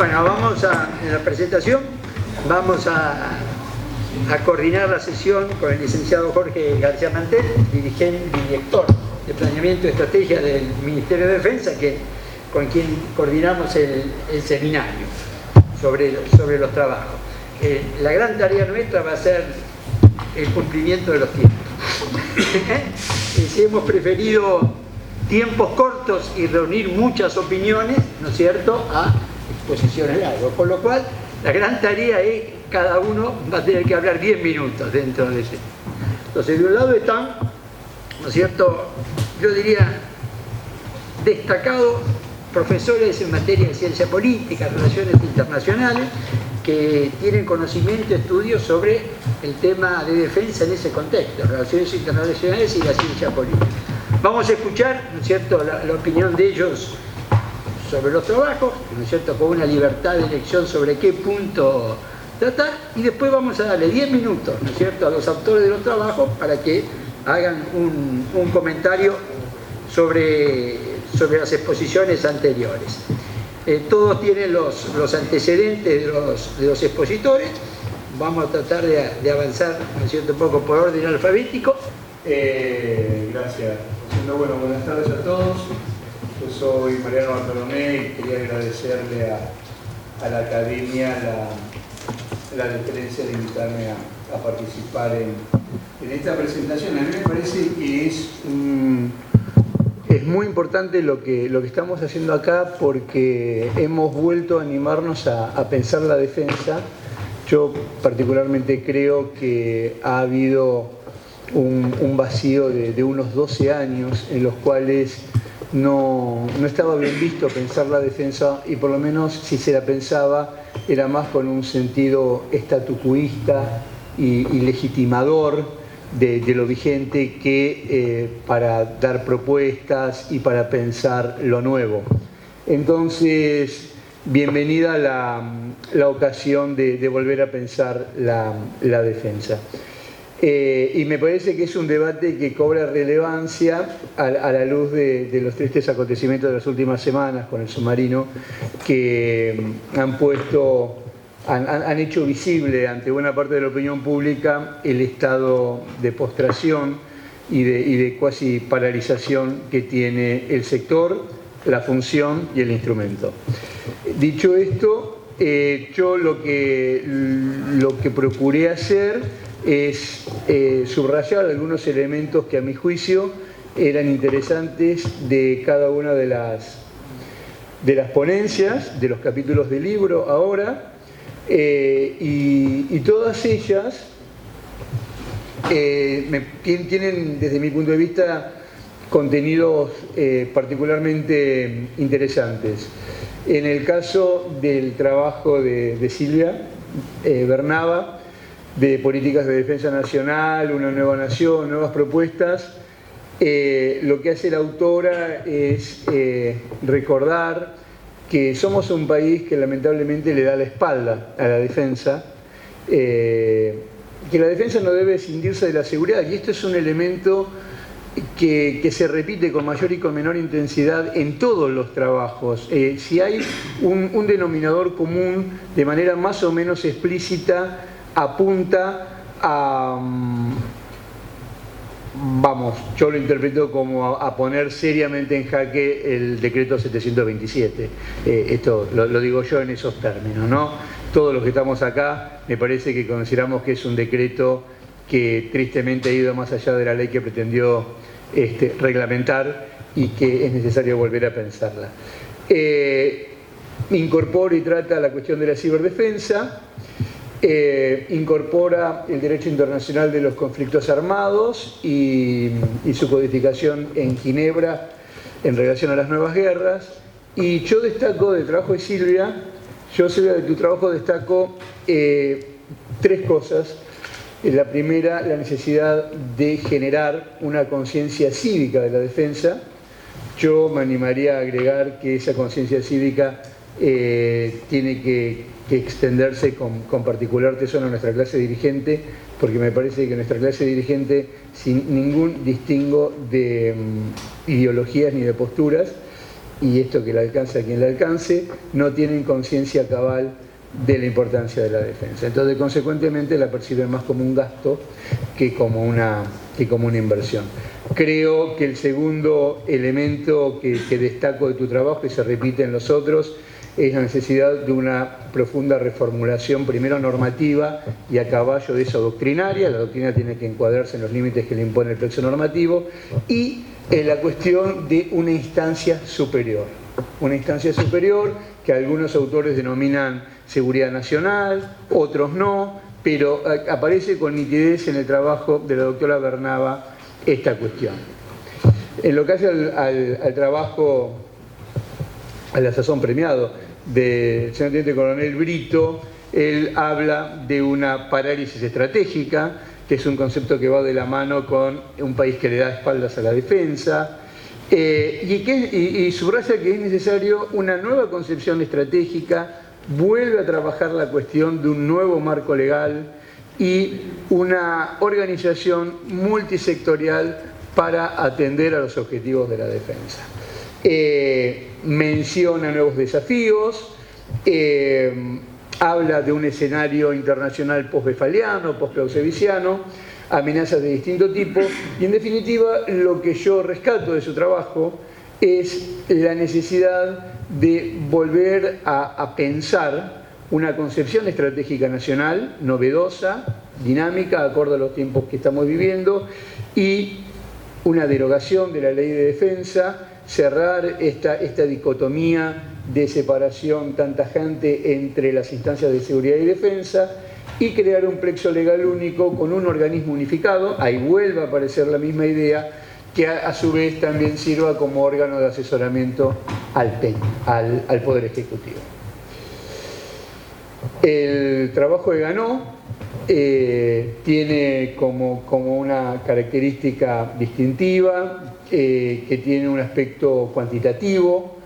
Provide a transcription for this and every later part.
Bueno, en la presentación vamos a coordinar la sesión con el licenciado Jorge García Mantel, director de Planeamiento y Estrategia del Ministerio de Defensa, con quien coordinamos el seminario sobre los trabajos. La gran tarea nuestra va a ser el cumplimiento de los tiempos. Si hemos preferido tiempos cortos y reunir muchas opiniones, ¿no es cierto?, a exposiciones largas, con lo cual la gran tarea es cada uno va a tener que hablar 10 minutos dentro de ese. Entonces, de un lado están, ¿no es cierto?, yo diría destacados profesores en materia de ciencia política, relaciones internacionales, que tienen conocimiento y estudios sobre el tema de defensa en ese contexto, relaciones internacionales y la ciencia política. Vamos a escuchar, ¿no es cierto?, la opinión de ellos sobre los trabajos, ¿no es cierto?, con una libertad de elección sobre qué punto tratar, y después vamos a darle 10 minutos, ¿no es cierto?, a los autores de los trabajos para que hagan un comentario sobre las exposiciones anteriores. Todos tienen los antecedentes de los expositores. Vamos a tratar de avanzar, ¿no es cierto?, un poco por orden alfabético. Gracias. Bueno, buenas tardes a todos. Yo soy Mariano Bartolomé y quería agradecerle a la Academia la deferencia de invitarme a participar en esta presentación. A mí me parece que es muy importante lo que estamos haciendo acá, porque hemos vuelto a animarnos a pensar la defensa. Yo particularmente creo que ha habido un vacío de unos 12 años en los cuales no estaba bien visto pensar la defensa, y por lo menos si se la pensaba era más con un sentido estatucuista y legitimador de lo vigente que para dar propuestas y para pensar lo nuevo. Entonces, bienvenida la ocasión de volver a pensar la defensa. Y me parece que es un debate que cobra relevancia a la luz de los tristes acontecimientos de las últimas semanas con el submarino, que han hecho visible ante buena parte de la opinión pública el estado de postración y de cuasi paralización que tiene el sector, la función y el instrumento. Dicho esto, yo lo que procuré hacer es subrayar algunos elementos que a mi juicio eran interesantes de cada una de las ponencias, de los capítulos del libro ahora, y todas ellas tienen, desde mi punto de vista, contenidos particularmente interesantes. En el caso del trabajo de Silvia Bernaba, de Políticas de Defensa Nacional, Una Nueva Nación, Nuevas Propuestas, lo que hace la autora es recordar que somos un país que lamentablemente le da la espalda a la defensa, que la defensa no debe escindirse de la seguridad, y esto es un elemento que se repite con mayor y con menor intensidad en todos los trabajos. Si hay un denominador común, de manera más o menos explícita, apunta a, yo lo interpreto como a poner seriamente en jaque el decreto 727. Esto lo digo yo en esos términos, ¿no? Todos los que estamos acá me parece que consideramos que es un decreto que tristemente ha ido más allá de la ley que pretendió reglamentar, y que es necesario volver a pensarla. Incorpora y trata la cuestión de la ciberdefensa. Incorpora el derecho internacional de los conflictos armados y su codificación en Ginebra en relación a las nuevas guerras. Y yo destaco del trabajo de Silvia, de tu trabajo destaco 3 cosas. La primera, la necesidad de generar una conciencia cívica de la defensa. Yo me animaría a agregar que esa conciencia cívica tiene que extenderse con particular tesón a nuestra clase dirigente, porque me parece que nuestra clase dirigente, sin ningún distingo de ideologías ni de posturas, y esto que le alcance a quien le alcance, no tienen conciencia cabal de la importancia de la defensa. Entonces, consecuentemente, la perciben más como un gasto que como una inversión. Creo que el segundo elemento que destaco de tu trabajo, y se repite en los otros, es la necesidad de una profunda reformulación, primero normativa y a caballo de esa doctrinaria. La doctrina tiene que encuadrarse en los límites que le impone el plexo normativo, y en la cuestión de una instancia superior. Una instancia superior que algunos autores denominan seguridad nacional, otros no, pero aparece con nitidez en el trabajo de la doctora Bernaba esta cuestión. En lo que hace al trabajo, a la sazón premiado del señor Teniente Coronel Brito, él habla de una parálisis estratégica, que es un concepto que va de la mano con un país que le da espaldas a la defensa, y subraya que es necesario una nueva concepción estratégica, vuelve a trabajar la cuestión de un nuevo marco legal y una organización multisectorial para atender a los objetivos de la defensa. Menciona nuevos desafíos, habla de un escenario internacional post-westfaliano, post-clausewitziano, amenazas de distinto tipo, y en definitiva lo que yo rescato de su trabajo es la necesidad de volver a pensar una concepción estratégica nacional novedosa, dinámica, acorde a los tiempos que estamos viviendo, y una derogación de la ley de defensa, cerrar esta dicotomía de separación tan tajante entre las instancias de seguridad y defensa, y crear un plexo legal único con un organismo unificado. Ahí vuelve a aparecer la misma idea, que a su vez también sirva como órgano de asesoramiento al PEN, al Poder Ejecutivo. El trabajo de Ganó tiene como una característica distintiva, que tiene un aspecto cuantitativo,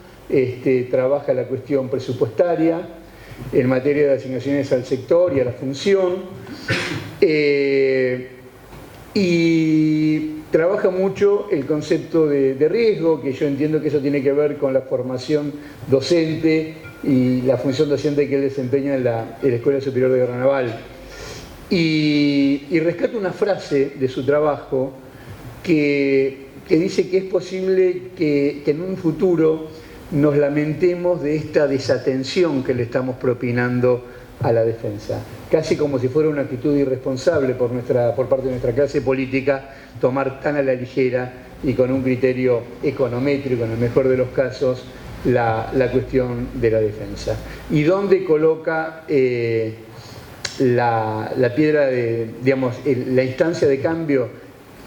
trabaja la cuestión presupuestaria en materia de asignaciones al sector y a la función, y trabaja mucho el concepto de riesgo, que yo entiendo que eso tiene que ver con la formación docente y la función docente que él desempeña en la Escuela Superior de Guerra Naval. Y rescato una frase de su trabajo que dice que es posible que en un futuro nos lamentemos de esta desatención que le estamos propinando a la defensa. Casi como si fuera una actitud irresponsable por parte de nuestra clase política tomar tan a la ligera y con un criterio econométrico, en el mejor de los casos, la cuestión de la defensa. ¿Y dónde coloca la piedra la instancia de cambio?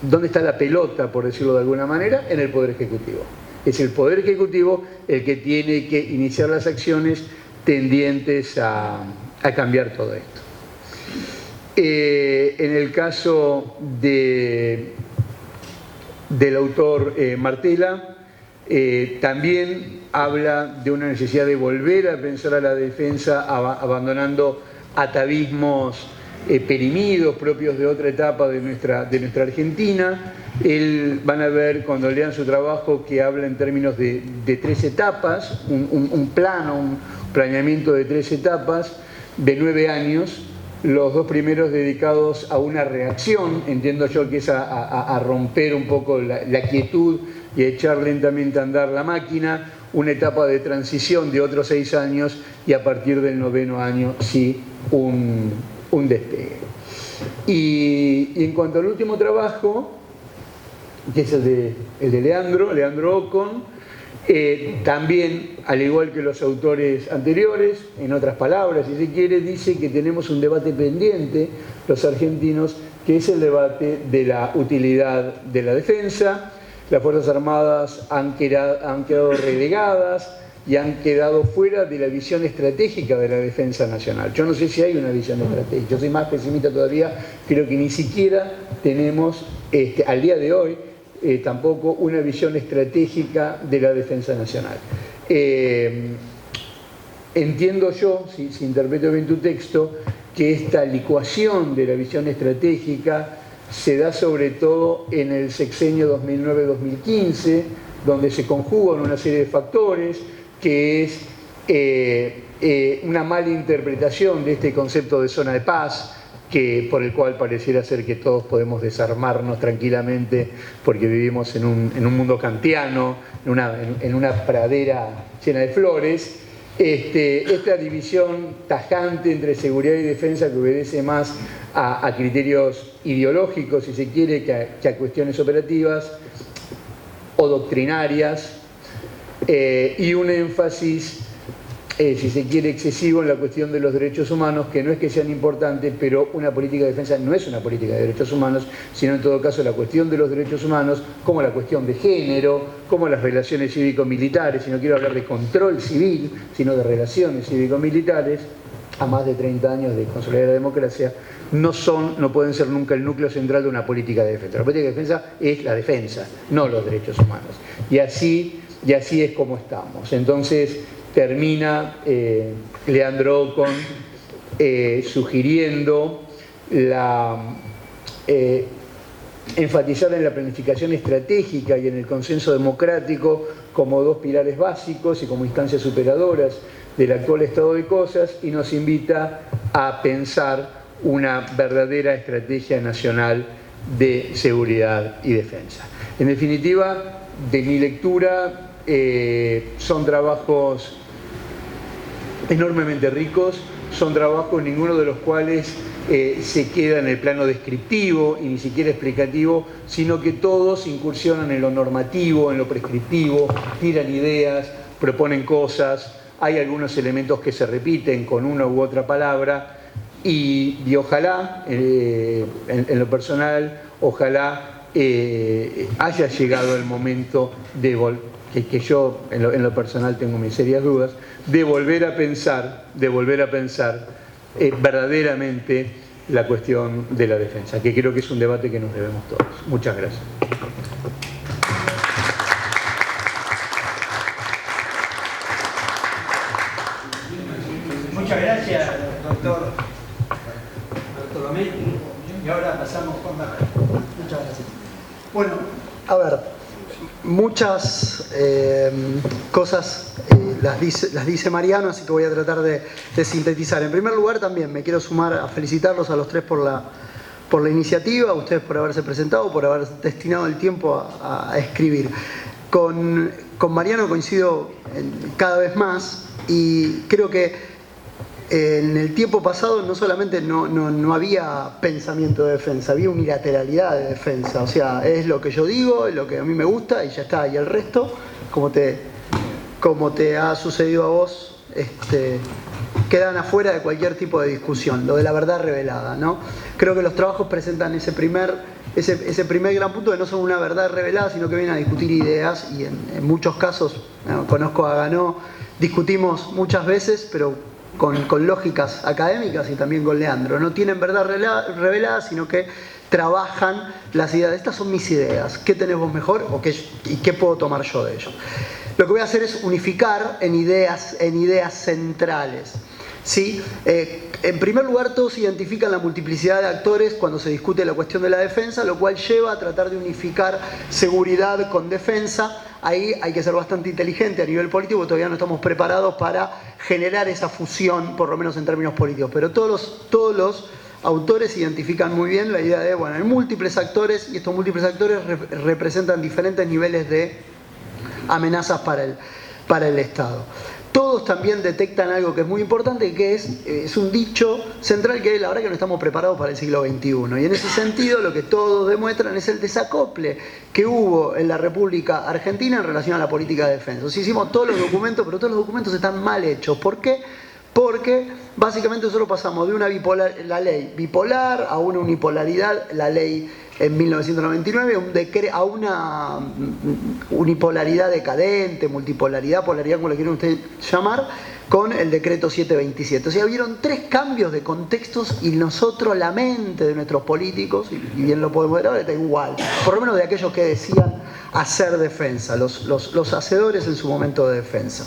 ¿Dónde está la pelota, por decirlo de alguna manera? En el Poder Ejecutivo. Es el Poder Ejecutivo el que tiene que iniciar las acciones tendientes a cambiar todo esto. En el caso del autor Martela, también habla de una necesidad de volver a pensar a la defensa abandonando atavismos perimidos propios de otra etapa de nuestra Argentina. Van a ver cuando lean su trabajo que habla en términos de 3 etapas, un planeamiento de 3 etapas de 9 años, los 2 primeros dedicados a una reacción, entiendo yo que es a romper un poco la quietud y a echar lentamente a andar la máquina, una etapa de transición de otros 6 años y a partir del 9º año sí un despegue. Y en cuanto al último trabajo, que es el de Leandro Ocon, también, al igual que los autores anteriores, en otras palabras, si se quiere, dice que tenemos un debate pendiente, los argentinos, que es el debate de la utilidad de la defensa. Las Fuerzas Armadas han quedado relegadas y han quedado fuera de la visión estratégica de la defensa nacional. Yo no sé si hay una visión estratégica, yo soy más pesimista todavía, creo que ni siquiera tenemos, al día de hoy, tampoco una visión estratégica de la defensa nacional. Entiendo yo, si interpreto bien tu texto, que esta licuación de la visión estratégica se da sobre todo en el sexenio 2009-2015, donde se conjugan una serie de factores, que es una mala interpretación de este concepto de zona de paz, por el cual pareciera ser que todos podemos desarmarnos tranquilamente porque vivimos en un mundo kantiano, en una pradera llena de flores. Esta división tajante entre seguridad y defensa, que obedece más a criterios ideológicos, si se quiere, que a cuestiones operativas o doctrinarias, y un énfasis, si se quiere, excesivo en la cuestión de los derechos humanos, que no es que sean importantes, pero una política de defensa no es una política de derechos humanos, sino en todo caso la cuestión de los derechos humanos, como la cuestión de género, como las relaciones cívico-militares, y no quiero hablar de control civil, sino de relaciones cívico-militares, a más de 30 años de consolidar la democracia, no pueden ser nunca el núcleo central de una política de defensa. La política de defensa es la defensa, no los derechos humanos. Y así es como estamos. Entonces, termina Leandro Ocon sugiriendo enfatizar en la planificación estratégica y en el consenso democrático como dos pilares básicos y como instancias superadoras del actual estado de cosas, y nos invita a pensar una verdadera estrategia nacional de seguridad y defensa. En definitiva, de mi lectura, son trabajos enormemente ricos, son trabajos ninguno de los cuales se queda en el plano descriptivo y ni siquiera explicativo, sino que todos incursionan en lo normativo, en lo prescriptivo, tiran ideas, proponen cosas, hay algunos elementos que se repiten con una u otra palabra, y ojalá, en lo personal, ojalá haya llegado el momento de que yo en lo personal tengo mis serias dudas, de volver a pensar verdaderamente la cuestión de la defensa, que creo que es un debate que nos debemos todos. Muchas gracias. Muchas gracias, doctor Bartolomé. Y ahora pasamos con Bárbara. Muchas gracias. Bueno, a ver, muchas cosas las dice Mariano, así que voy a tratar de sintetizar. En primer lugar, también me quiero sumar a felicitarlos a los tres por la iniciativa, a ustedes por haberse presentado, por haber destinado el tiempo a escribir. Con Mariano coincido cada vez más, y creo que en el tiempo pasado no solamente no había pensamiento de defensa, había unilateralidad de defensa. O sea, es lo que yo digo, es lo que a mí me gusta y ya está. Y el resto, como te ha sucedido a vos, quedan afuera de cualquier tipo de discusión. Lo de la verdad revelada, ¿no? Creo que los trabajos presentan ese primer gran punto, de no son una verdad revelada, sino que vienen a discutir ideas, y en muchos casos, conozco a Ganó, discutimos muchas veces, pero con lógicas académicas, y también con Leandro. No tienen verdad revelada, sino que trabajan las ideas. Estas son mis ideas. ¿Qué tenés vos mejor? ¿Y qué puedo tomar yo de ellos? Lo que voy a hacer es unificar en ideas centrales. ¿Sí? En primer lugar, todos identifican la multiplicidad de actores cuando se discute la cuestión de la defensa, lo cual lleva a tratar de unificar seguridad con defensa. Ahí hay que ser bastante inteligente a nivel político, porque todavía no estamos preparados para generar esa fusión, por lo menos en términos políticos. Pero todos los autores identifican muy bien la idea de, bueno, hay múltiples actores, y estos múltiples actores representan diferentes niveles de amenazas para el Estado. Todos también detectan algo que es muy importante, que es un dicho central, que es la verdad que no estamos preparados para el siglo XXI. Y en ese sentido lo que todos demuestran es el desacople que hubo en la República Argentina en relación a la política de defensa. O sea, hicimos todos los documentos, pero todos los documentos están mal hechos. ¿Por qué? Porque básicamente nosotros pasamos de la ley bipolar a una unipolaridad, la ley en 1999, a una unipolaridad decadente, multipolaridad, polaridad, como le quieran ustedes llamar, con el decreto 727. O sea, vieron 3 cambios de contextos, y nosotros, la mente de nuestros políticos, y bien lo podemos ver ahora, está igual, por lo menos de aquellos que decían hacer defensa, los hacedores en su momento de defensa.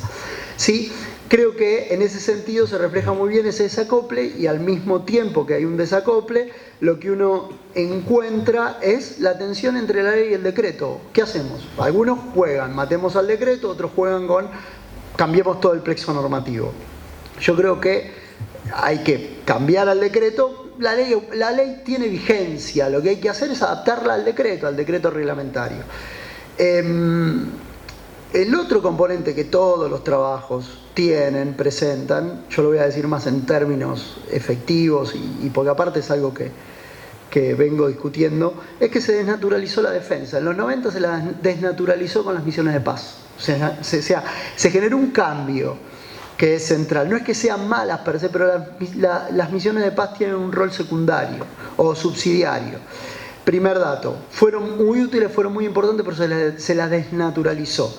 ¿Sí? Creo que en ese sentido se refleja muy bien ese desacople y al mismo tiempo que hay un desacople, lo que uno encuentra es la tensión entre la ley y el decreto. ¿Qué hacemos? Algunos juegan, matemos al decreto, otros juegan con cambiemos todo el plexo normativo. Yo creo que hay que cambiar al decreto. La ley tiene vigencia, lo que hay que hacer es adaptarla al decreto reglamentario. El otro componente que todos los trabajos presentan, yo lo voy a decir más en términos efectivos y porque aparte es algo que vengo discutiendo, es que se desnaturalizó la defensa. En los 90 se la desnaturalizó con las misiones de paz. O sea, se generó un cambio que es central. No es que sean malas per se, pero las misiones de paz tienen un rol secundario o subsidiario. Primer dato, fueron muy útiles, fueron muy importantes, pero se las desnaturalizó.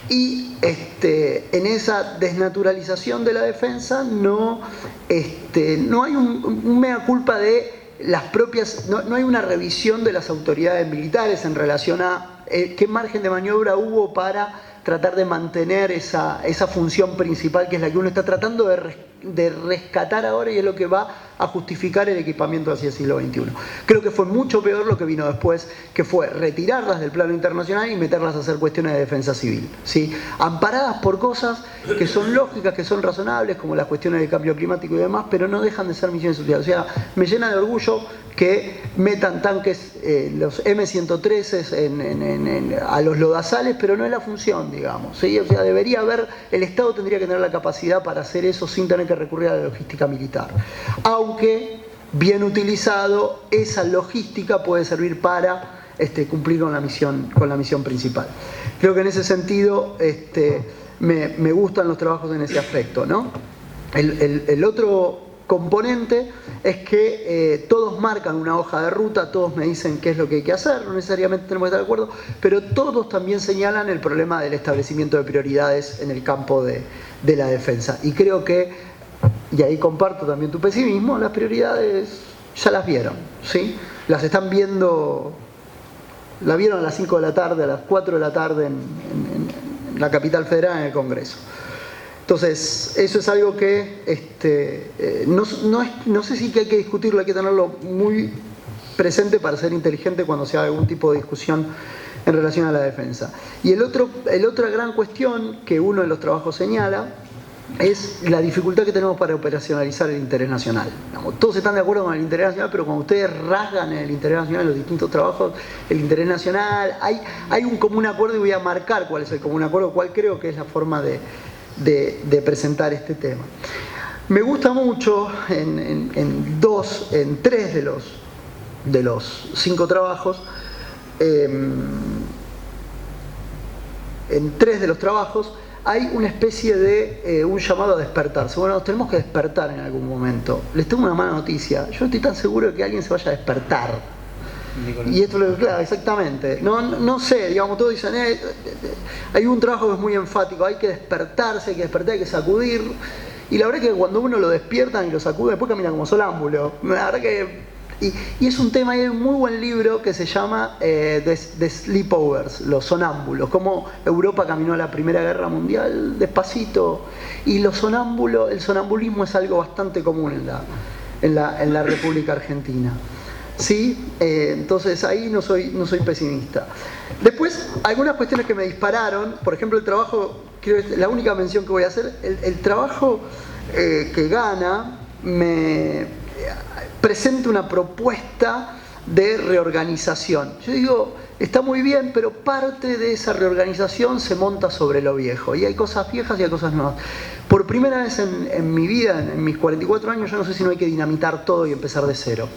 Y en esa desnaturalización de la defensa no hay un mea culpa de las propias, no hay una revisión de las autoridades militares en relación a qué margen de maniobra hubo para tratar de mantener esa función principal, que es la que uno está tratando de rescatar ahora y es lo que va a justificar el equipamiento hacia el siglo XXI. Creo que fue mucho peor lo que vino después, que fue retirarlas del plano internacional y meterlas a hacer cuestiones de defensa civil, ¿sí? Amparadas por cosas que son lógicas, que son razonables, como las cuestiones del cambio climático y demás, pero no dejan de ser misiones sociales. O sea, me llena de orgullo que metan tanques, los M113 a los lodazales, pero no es la función, digamos, ¿sí? O sea, debería haber, el Estado tendría que tener la capacidad para hacer eso sin tener que recurrir a la logística militar. Aunque, bien utilizado, esa logística puede servir para cumplir con la misión principal. Creo que en ese sentido me gustan los trabajos en ese aspecto, ¿no? El otro componente es que todos marcan una hoja de ruta, todos me dicen qué es lo que hay que hacer, no necesariamente tenemos que estar de acuerdo, pero todos también señalan el problema del establecimiento de prioridades en el campo de la defensa. Y creo que, y ahí comparto también tu pesimismo, las prioridades ya las vieron, ¿sí? Las están viendo, la vieron a las 5 de la tarde, a las 4 de la tarde en la capital federal, en el Congreso. Entonces, eso es algo que no sé si hay que discutirlo, hay que tenerlo muy presente para ser inteligente cuando se haga algún tipo de discusión en relación a la defensa. Y otra gran cuestión que uno de los trabajos señala es la dificultad que tenemos para operacionalizar el interés nacional. Todos están de acuerdo con el interés nacional, pero cuando ustedes rasgan el interés nacional en los distintos trabajos, el interés nacional, hay un común acuerdo y voy a marcar cuál es el común acuerdo, cuál creo que es la forma de presentar este tema. Me gusta mucho en 3 de los 5 trabajos, en 3 de los trabajos hay una especie de un llamado a despertarse. Bueno, nos tenemos que despertar en algún momento. Les tengo una mala noticia. Yo no estoy tan seguro de que alguien se vaya a despertar. Y esto lo claro, exactamente. No sé, digamos, todos dicen, hay un trabajo que es muy enfático, hay que despertarse, hay que sacudir. Y la verdad es que cuando uno lo despiertan y lo sacuden, después camina como sonámbulo. La verdad que... Y es un tema, hay un muy buen libro que se llama The Sleepovers, los sonámbulos, cómo Europa caminó a la Primera Guerra Mundial despacito, y el sonambulismo es algo bastante común en la República Argentina. ¿Sí? Entonces ahí no soy pesimista. Después, algunas cuestiones que me dispararon, por ejemplo el trabajo, la única mención que voy a hacer, el trabajo que gana me presenta una propuesta de reorganización. Yo digo, está muy bien, pero parte de esa reorganización se monta sobre lo viejo. Y hay cosas viejas y hay cosas nuevas. Por primera vez en mi vida, en mis 44 años, yo no sé si no hay que dinamitar todo y empezar de cero.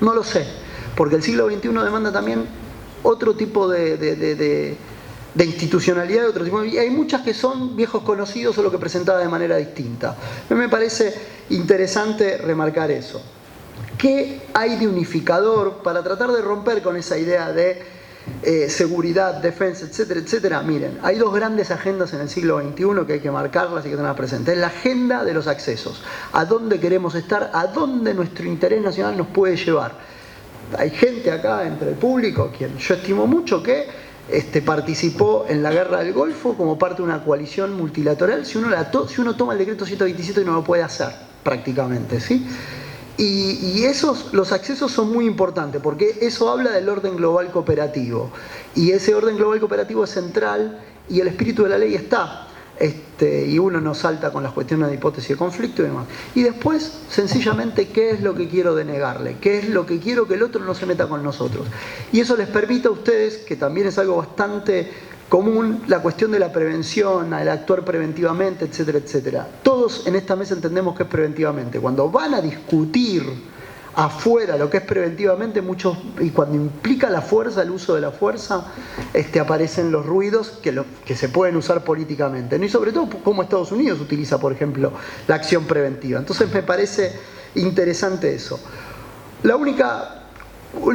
No lo sé, porque el siglo XXI demanda también otro tipo de institucionalidad, otro tipo, y hay muchas que son viejos conocidos o lo que presentaba de manera distinta. Me parece interesante remarcar eso. ¿Qué hay de unificador para tratar de romper con esa idea de seguridad, defensa, etcétera, etcétera? Miren, hay 2 grandes agendas en el siglo XXI que hay que marcarlas y que tenerlas presentes. Es la agenda de los accesos. ¿A dónde queremos estar? ¿A dónde nuestro interés nacional nos puede llevar? Hay gente acá entre el público, quien yo estimo mucho, que participó en la guerra del Golfo como parte de una coalición multilateral si uno toma el decreto 127 no lo puede hacer prácticamente, ¿sí? Y los accesos son muy importantes porque eso habla del orden global cooperativo y ese orden global cooperativo es central y el espíritu de la ley está. Y uno no salta con las cuestiones de hipótesis de conflicto y demás. Y después, sencillamente, ¿qué es lo que quiero denegarle? ¿Qué es lo que quiero que el otro no se meta con nosotros? Y eso les permite a ustedes, que también es algo bastante común, la cuestión de la prevención, el actuar preventivamente, etcétera, etcétera. Todos en esta mesa entendemos que es preventivamente. Cuando van a discutir afuera lo que es preventivamente, y cuando implica la fuerza, el uso de la fuerza, aparecen los ruidos que se pueden usar políticamente, ¿no? Y sobre todo cómo Estados Unidos utiliza, por ejemplo, la acción preventiva. Entonces me parece interesante eso. El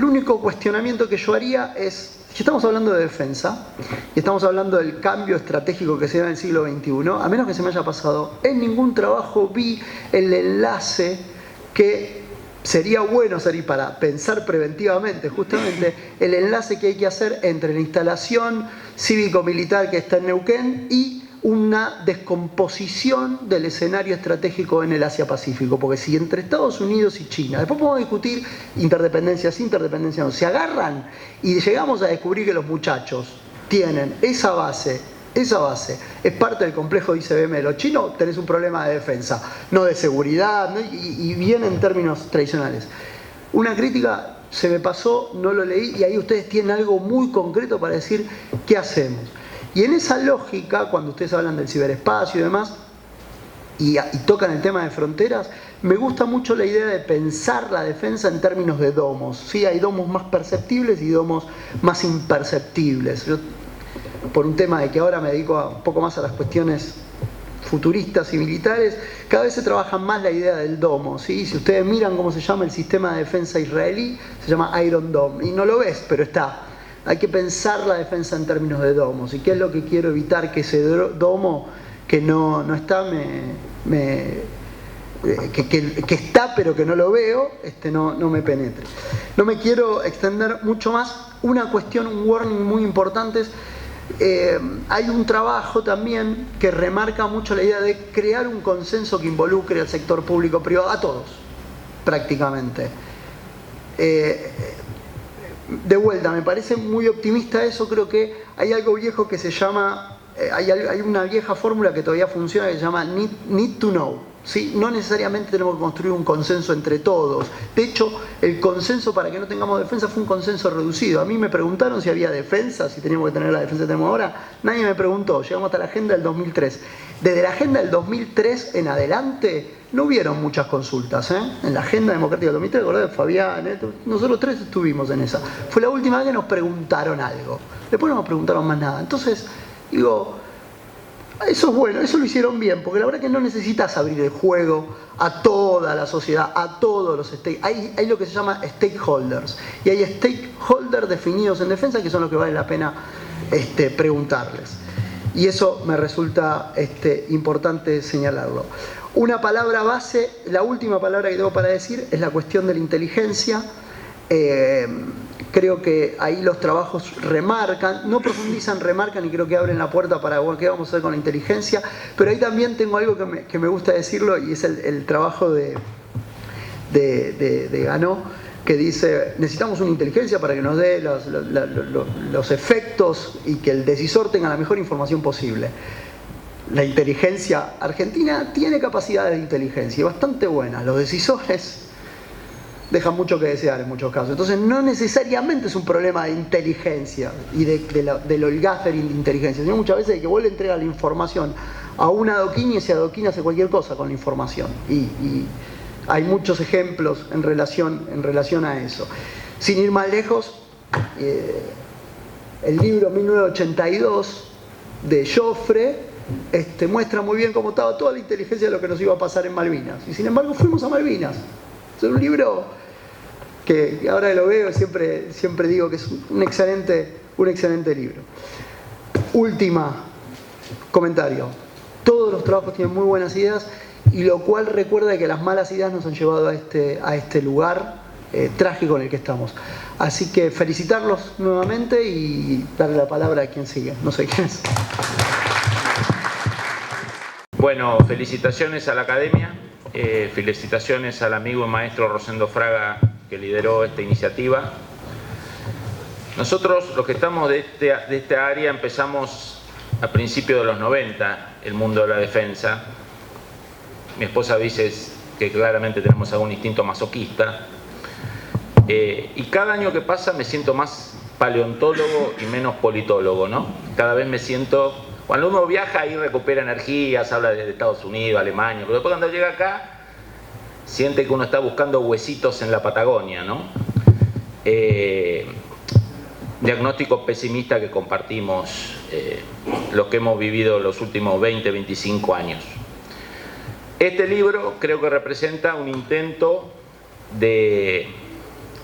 único cuestionamiento que yo haría es, si estamos hablando de defensa y estamos hablando del cambio estratégico que se da en el siglo XXI, a menos que se me haya pasado, en ningún trabajo vi el enlace que sería bueno hacer, para pensar preventivamente, justamente el enlace que hay que hacer entre la instalación cívico-militar que está en Neuquén y una descomposición del escenario estratégico en el Asia-Pacífico. Porque si entre Estados Unidos y China, después podemos discutir interdependencias no, se agarran y llegamos a descubrir que los muchachos tienen esa base, es parte del complejo de ICBM de los chinos, tenés un problema de defensa, no de seguridad, ¿no? Y bien en términos tradicionales. Una crítica se me pasó, no lo leí, y ahí ustedes tienen algo muy concreto para decir qué hacemos. Y en esa lógica, cuando ustedes hablan del ciberespacio y demás, y tocan el tema de fronteras, me gusta mucho la idea de pensar la defensa en términos de domos. ¿Sí? Hay domos más perceptibles y domos más imperceptibles. Yo, por un tema de que ahora me dedico un poco más a las cuestiones futuristas y militares, cada vez se trabaja más la idea del domo, ¿sí? Si ustedes miran cómo se llama el sistema de defensa israelí, se llama Iron Dome, y no lo ves, pero está. Hay que pensar la defensa en términos de domos, y qué es lo que quiero evitar, que ese domo que no está, que está pero que no lo veo, no me penetre. No me quiero extender mucho más. Una cuestión, un warning muy importante es, hay un trabajo también que remarca mucho la idea de crear un consenso que involucre al sector público-privado, a todos, prácticamente. De vuelta, me parece muy optimista eso. Creo que hay algo viejo que se llama, hay una vieja fórmula que todavía funciona que se llama need to know. ¿Sí? No necesariamente tenemos que construir un consenso entre todos. De hecho, el consenso para que no tengamos defensa fue un consenso reducido. A mí me preguntaron si había defensa, si teníamos que tener la defensa que tenemos ahora. Nadie me preguntó. Llegamos hasta la agenda del 2003. Desde la agenda del 2003 en adelante no hubieron muchas consultas. En la agenda democrática del 2003, ¿verdad? Fabián, nosotros tres estuvimos en esa. Fue la última vez que nos preguntaron algo. Después no nos preguntaron más nada. Entonces, digo, eso es bueno, eso lo hicieron bien, porque la verdad que no necesitas abrir el juego a toda la sociedad, a todos los stakeholders. Hay lo que se llama stakeholders, y hay stakeholders definidos en defensa que son los que vale la pena preguntarles. Y eso me resulta importante señalarlo. Una palabra base, la última palabra que tengo para decir, es la cuestión de la inteligencia. Creo que ahí los trabajos remarcan, no profundizan, remarcan, y creo que abren la puerta para qué vamos a hacer con la inteligencia. Pero ahí también tengo algo que me gusta decirlo, y es el trabajo de Ganó, que dice: necesitamos una inteligencia para que nos dé los efectos y que el decisor tenga la mejor información posible. La inteligencia argentina tiene capacidades de inteligencia, y bastante buenas. Los decisores dejan mucho que desear en muchos casos. Entonces no necesariamente es un problema de inteligencia y del holgathering de inteligencia, sino muchas veces de que vos le entregas la información a un adoquín y ese adoquín hace cualquier cosa con la información. Y hay muchos ejemplos en relación a eso. Sin ir más lejos, el libro 1982 de Joffre muestra muy bien cómo estaba toda la inteligencia de lo que nos iba a pasar en Malvinas. Y sin embargo fuimos a Malvinas. Es un libro que ahora lo veo, siempre digo que es un excelente libro. Última comentario. Todos los trabajos tienen muy buenas ideas, y lo cual recuerda que las malas ideas nos han llevado a este lugar trágico en el que estamos. Así que felicitarlos nuevamente y darle la palabra a quien sigue. No sé quién es. Bueno, felicitaciones a la academia, felicitaciones al amigo y maestro Rosendo Fraga que lideró esta iniciativa. Nosotros, los que estamos de esta área, empezamos a principios de los 90, el mundo de la defensa. Mi esposa dice que claramente tenemos algún instinto masoquista. Y cada año que pasa me siento más paleontólogo y menos politólogo, ¿no? Cada vez me siento... Cuando uno viaja ahí recupera energías, habla de Estados Unidos, Alemania, pero después cuando llega acá siente que uno está buscando huesitos en la Patagonia, ¿no? Diagnóstico pesimista que compartimos los que hemos vivido los últimos 20, 25 años. Este libro creo que representa un intento de,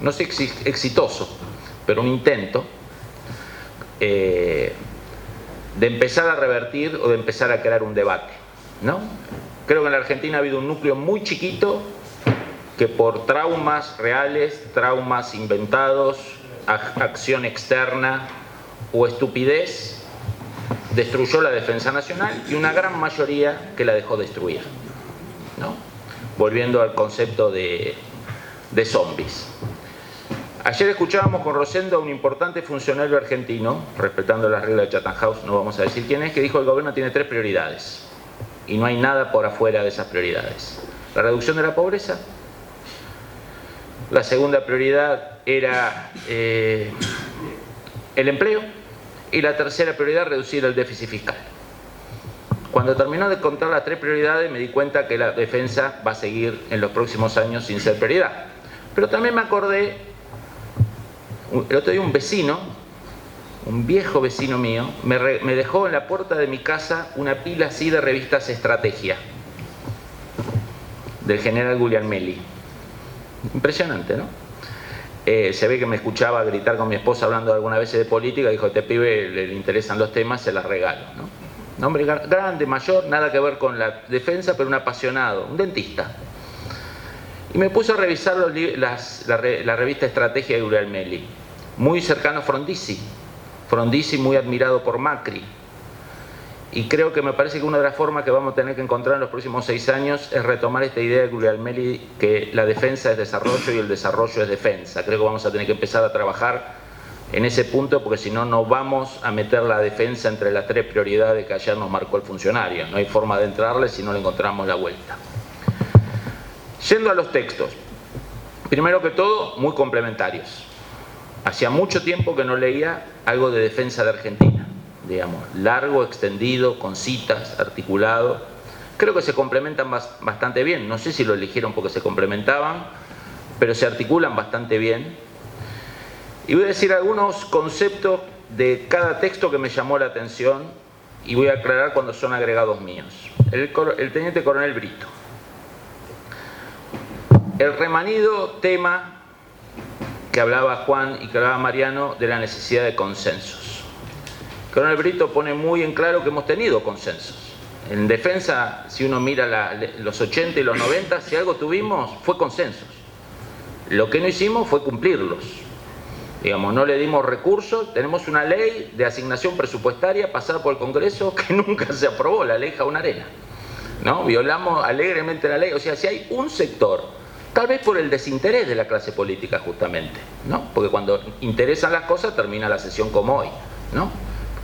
no sé si exitoso, pero un intento de empezar a revertir o de empezar a crear un debate, ¿no? Creo que en la Argentina ha habido un núcleo muy chiquito que por traumas reales, traumas inventados, acción externa o estupidez, destruyó la defensa nacional y una gran mayoría que la dejó destruir, ¿no? Volviendo al concepto de zombies. Ayer escuchábamos con Rosendo a un importante funcionario argentino, respetando las reglas de Chatham House, no vamos a decir quién es, que dijo que el gobierno tiene 3 prioridades y no hay nada por afuera de esas prioridades. La reducción de la pobreza, la segunda prioridad era el empleo y la tercera prioridad reducir el déficit fiscal. Cuando terminó de contar las 3 prioridades me di cuenta que la defensa va a seguir en los próximos años sin ser prioridad. Pero también me acordé, el otro día un vecino, un viejo vecino mío, me dejó en la puerta de mi casa una pila así de revistas Estrategia, del general Guglielmelli. Impresionante, ¿no? Se ve que me escuchaba gritar con mi esposa hablando algunas veces de política, dijo, este pibe le interesan los temas, se las regalo, ¿no? Un hombre grande, mayor, nada que ver con la defensa, pero un apasionado, un dentista. Y me puse a revisar la revista Estrategia de Guglielmelli, muy cercano a Frondizi. Frondizi muy admirado por Macri. Y creo que me parece que una de las formas que vamos a tener que encontrar en los próximos 6 años es retomar esta idea de Guglielmelli, que la defensa es desarrollo y el desarrollo es defensa. Creo que vamos a tener que empezar a trabajar en ese punto, porque si no, no vamos a meter la defensa entre las 3 prioridades que ayer nos marcó el funcionario. No hay forma de entrarle si no le encontramos la vuelta. Yendo a los textos, primero que todo, muy complementarios. Hacía mucho tiempo que no leía algo de defensa de Argentina, digamos, largo, extendido, con citas, articulado. Creo que se complementan bastante bien. No sé si lo eligieron porque se complementaban, pero se articulan bastante bien. Y voy a decir algunos conceptos de cada texto que me llamó la atención y voy a aclarar cuando son agregados míos. El teniente coronel Brito. El remanido tema que hablaba Juan y que hablaba Mariano de la necesidad de consensos. El coronel Brito pone muy en claro que hemos tenido consensos. En defensa, si uno mira los 80 y los 90, si algo tuvimos fue consensos. Lo que no hicimos fue cumplirlos. Digamos, no le dimos recursos, tenemos una ley de asignación presupuestaria pasada por el Congreso que nunca se aprobó, la ley Jaunarena, ¿no? Violamos alegremente la ley. O sea, si hay un sector, tal vez por el desinterés de la clase política justamente, ¿no? Porque cuando interesan las cosas termina la sesión como hoy, ¿no?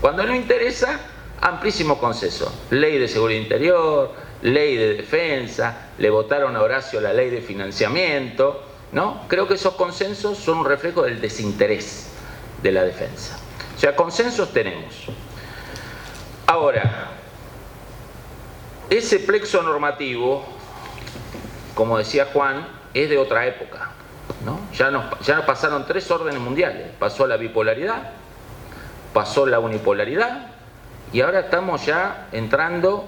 Cuando no interesa, amplísimo consenso. Ley de seguridad interior, ley de defensa, le votaron a Horacio la ley de financiamiento, ¿no? Creo que esos consensos son un reflejo del desinterés de la defensa. O sea, consensos tenemos. Ahora, ese plexo normativo, como decía Juan, es de otra época, ¿no? Ya nos pasaron 3 órdenes mundiales. Pasó la bipolaridad, pasó la unipolaridad y ahora estamos ya entrando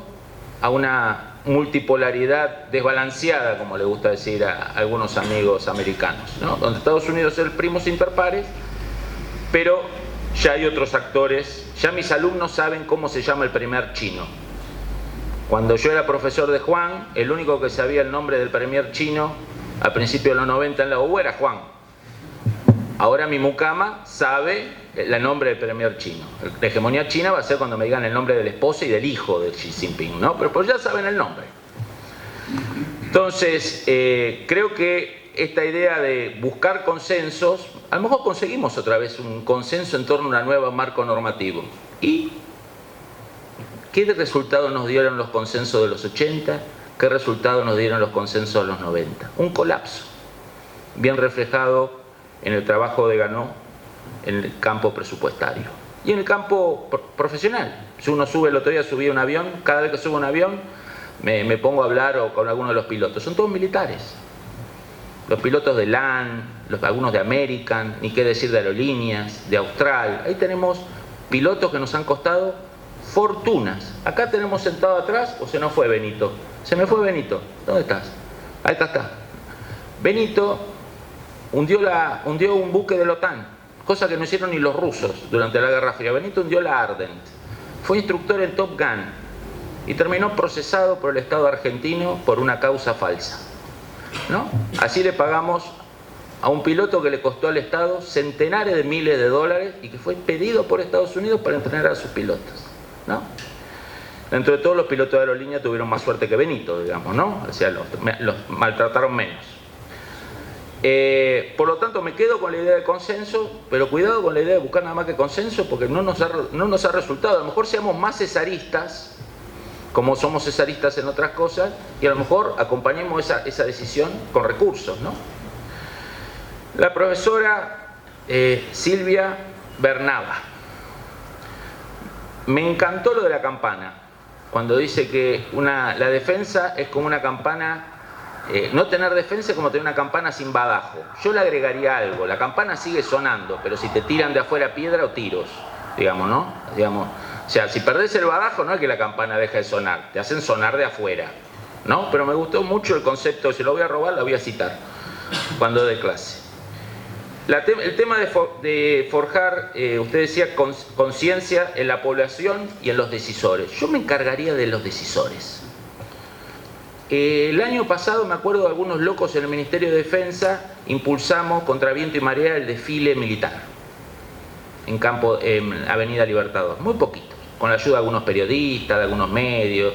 a una multipolaridad desbalanceada, como le gusta decir a algunos amigos americanos, ¿no? Donde Estados Unidos es el primos inter pares, pero ya hay otros actores. Ya mis alumnos saben cómo se llama el premier chino. Cuando yo era profesor de Juan, el único que sabía el nombre del premier chino Al principio de los 90 en la UBA era Juan. Ahora mi mucama sabe el nombre del premier chino. La hegemonía china va a ser cuando me digan el nombre de la esposa y del hijo de Xi Jinping, ¿no? Pero pues ya saben el nombre. Entonces, creo que esta idea de buscar consensos, a lo mejor conseguimos otra vez un consenso en torno a un nuevo marco normativo. ¿Y qué resultado nos dieron los consensos de los 80? ¿Qué resultado nos dieron los consensos de los 90? Un colapso, bien reflejado en el trabajo de Ganó en el campo presupuestario y en el campo profesional. Si uno sube, el otro día subí un avión, cada vez que subo un avión me pongo a hablar con alguno de los pilotos, son todos militares. Los pilotos de LAN, algunos de American, ni qué decir de aerolíneas, de Austral. Ahí tenemos pilotos que nos han costado fortunas. Acá tenemos sentado atrás, o se nos fue Benito. Se me fue Benito. ¿Dónde estás? Ahí está. Benito hundió un buque de la OTAN, cosa que no hicieron ni los rusos durante la Guerra Fría. Benito hundió la Ardent. Fue instructor en Top Gun y terminó procesado por el Estado argentino por una causa falsa, ¿no? Así le pagamos a un piloto que le costó al Estado centenares de miles de dólares y que fue pedido por Estados Unidos para entrenar a sus pilotos, ¿no? Dentro de todos, los pilotos de aerolínea tuvieron más suerte que Benito, digamos, ¿no? O sea, los maltrataron menos. Por lo tanto, me quedo con la idea de consenso, pero cuidado con la idea de buscar nada más que consenso, porque no nos ha resultado. A lo mejor seamos más cesaristas, como somos cesaristas en otras cosas, y a lo mejor acompañemos esa decisión con recursos, ¿no? La profesora Silvia Bernaba. Me encantó lo de la campana, cuando dice que la defensa es como una campana. No tener defensa es como tener una campana sin badajo. Yo le agregaría algo: la campana sigue sonando, pero si te tiran de afuera piedra o tiros, digamos, ¿no? O sea, si perdés el badajo, no es que la campana deja de sonar, te hacen sonar de afuera, ¿no? Pero me gustó mucho el concepto, si lo voy a robar, la voy a citar cuando dé clase. El tema de forjar, usted decía, conciencia en la población y en los decisores. Yo me encargaría de los decisores. El año pasado, me acuerdo de algunos locos en el Ministerio de Defensa, impulsamos contra viento y marea el desfile militar en Avenida Libertador, muy poquito, con la ayuda de algunos periodistas, de algunos medios,